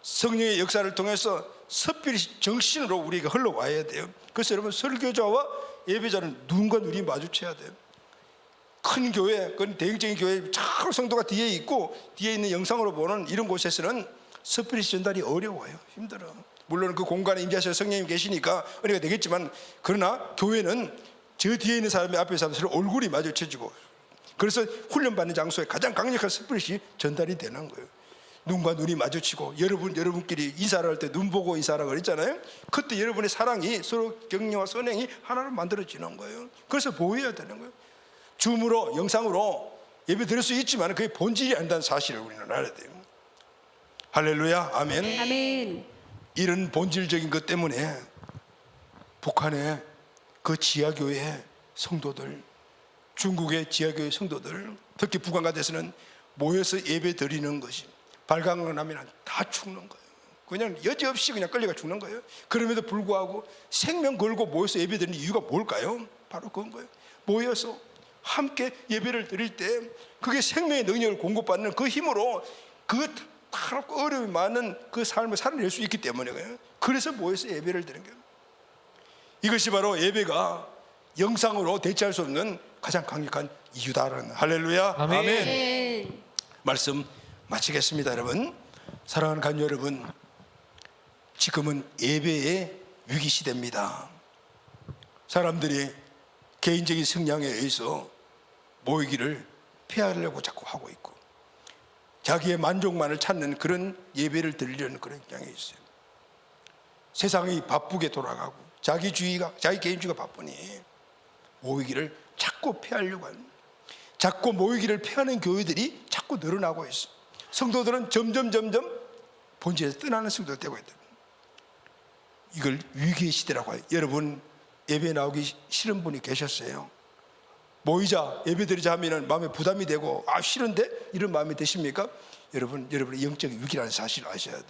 Speaker 1: 성령의 역사를 통해서 섭비리 정신으로 우리가 흘러와야 돼요. 그래서 여러분 설교자와 예배자는 눈과 눈이 마주쳐야 돼요. 큰 교회, 그건 대형적인 교회 참 성도가 뒤에 있고 뒤에 있는 영상으로 보는 이런 곳에서는 스피릿 전달이 어려워요. 힘들어. 물론 그 공간에 임재하셔서 성령님 계시니까 은혜가 되겠지만 그러나 교회는 저 뒤에 있는 사람의 앞에 사람들 얼굴이 마주쳐지고 그래서 훈련받는 장소에 가장 강력한 스피릿이 전달이 되는 거예요. 눈과 눈이 마주치고 여러분끼리 인사를 할 때 눈 보고 인사하라고 그랬잖아요. 그때 여러분의 사랑이 서로 격려와 선행이 하나로 만들어지는 거예요. 그래서 모여야 되는 거예요. 줌으로 영상으로 예배 드릴 수 있지만 그게 본질이 아니라는 사실을 우리는 알아야 돼요. 할렐루야, 아멘.
Speaker 2: 아멘.
Speaker 1: 이런 본질적인 것 때문에 북한의 그 지하교회 성도들, 중국의 지하교회 성도들, 특히 북한 같아서는 모여서 예배 드리는 것이 발광을 하면 다 죽는 거예요. 그냥 여지없이 그냥 끌려가 죽는 거예요. 그럼에도 불구하고 생명 걸고 모여서 예배 드리는 이유가 뭘까요? 바로 그건 거예요. 모여서 함께 예배를 드릴 때 그게 생명의 능력을 공급받는 그 힘으로 그 타락고 어려움이 많은 그 삶을 살아낼 수 있기 때문이에요. 그래서 모여서 예배를 드리는 거예요. 이것이 바로 예배가 영상으로 대체할 수 없는 가장 강력한 이유다라는. 할렐루야,
Speaker 3: 아멘.
Speaker 2: 아멘.
Speaker 1: 말씀 마치겠습니다. 여러분, 사랑하는 가족 여러분, 지금은 예배의 위기 시대입니다. 사람들이 개인적인 성향에 의해서 모이기를 피하려고 자꾸 하고 있고 자기의 만족만을 찾는 그런 예배를 드리려는 그런 경향이 있어요. 세상이 바쁘게 돌아가고 자기 개인주의가 바쁘니 모이기를 자꾸 피하려고 하는, 자꾸 모이기를 피하는 교회들이 자꾸 늘어나고 있어. 성도들은 점점 본질에서 떠나는 성도가 되고 있다. 이걸 위기의 시대라고 해요. 여러분, 예배 나오기 싫은 분이 계셨어요. 모이자, 예배 드리자 하면 마음에 부담이 되고 싫은데 이런 마음이 드십니까? 여러분의 영적 위기라는 사실을 아셔야 돼요.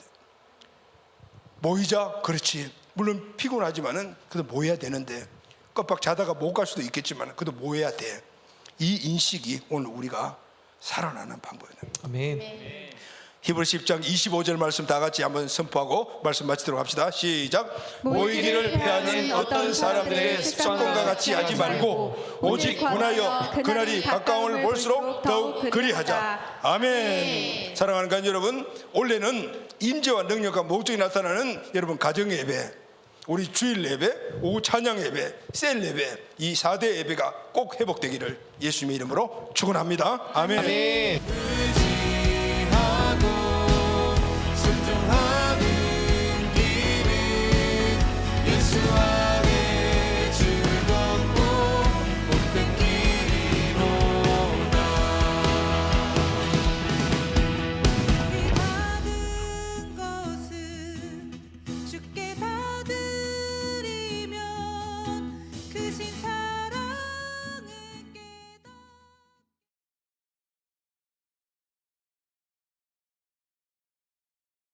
Speaker 1: 모이자, 그렇지, 물론 피곤하지만은 그래도 모여야 되는데 깜빡 자다가 못 갈 수도 있겠지만 그래도 모여야 돼. 이 인식이 오늘 우리가 살아나는 방법이에요.
Speaker 3: 아멘.
Speaker 1: 히브리서 10장 25절 말씀 다 같이 한번 선포하고 말씀 마치도록 합시다. 시작. 모이기를 피하는 어떤 사람들의 습관과 같이 하지 말고 오직 원하여 그날이 가까움을 볼수록 더욱 그리하자. 아멘. 사랑하는 가족 여러분, 원래는 임재와 능력과 목적이 나타나는 여러분 가정 예배, 우리 주일 예배, 오후 찬양 예배, 셀 예배, 이 4대 예배가 꼭 회복되기를 예수님의 이름으로 축원합니다. 아멘.
Speaker 3: 아멘.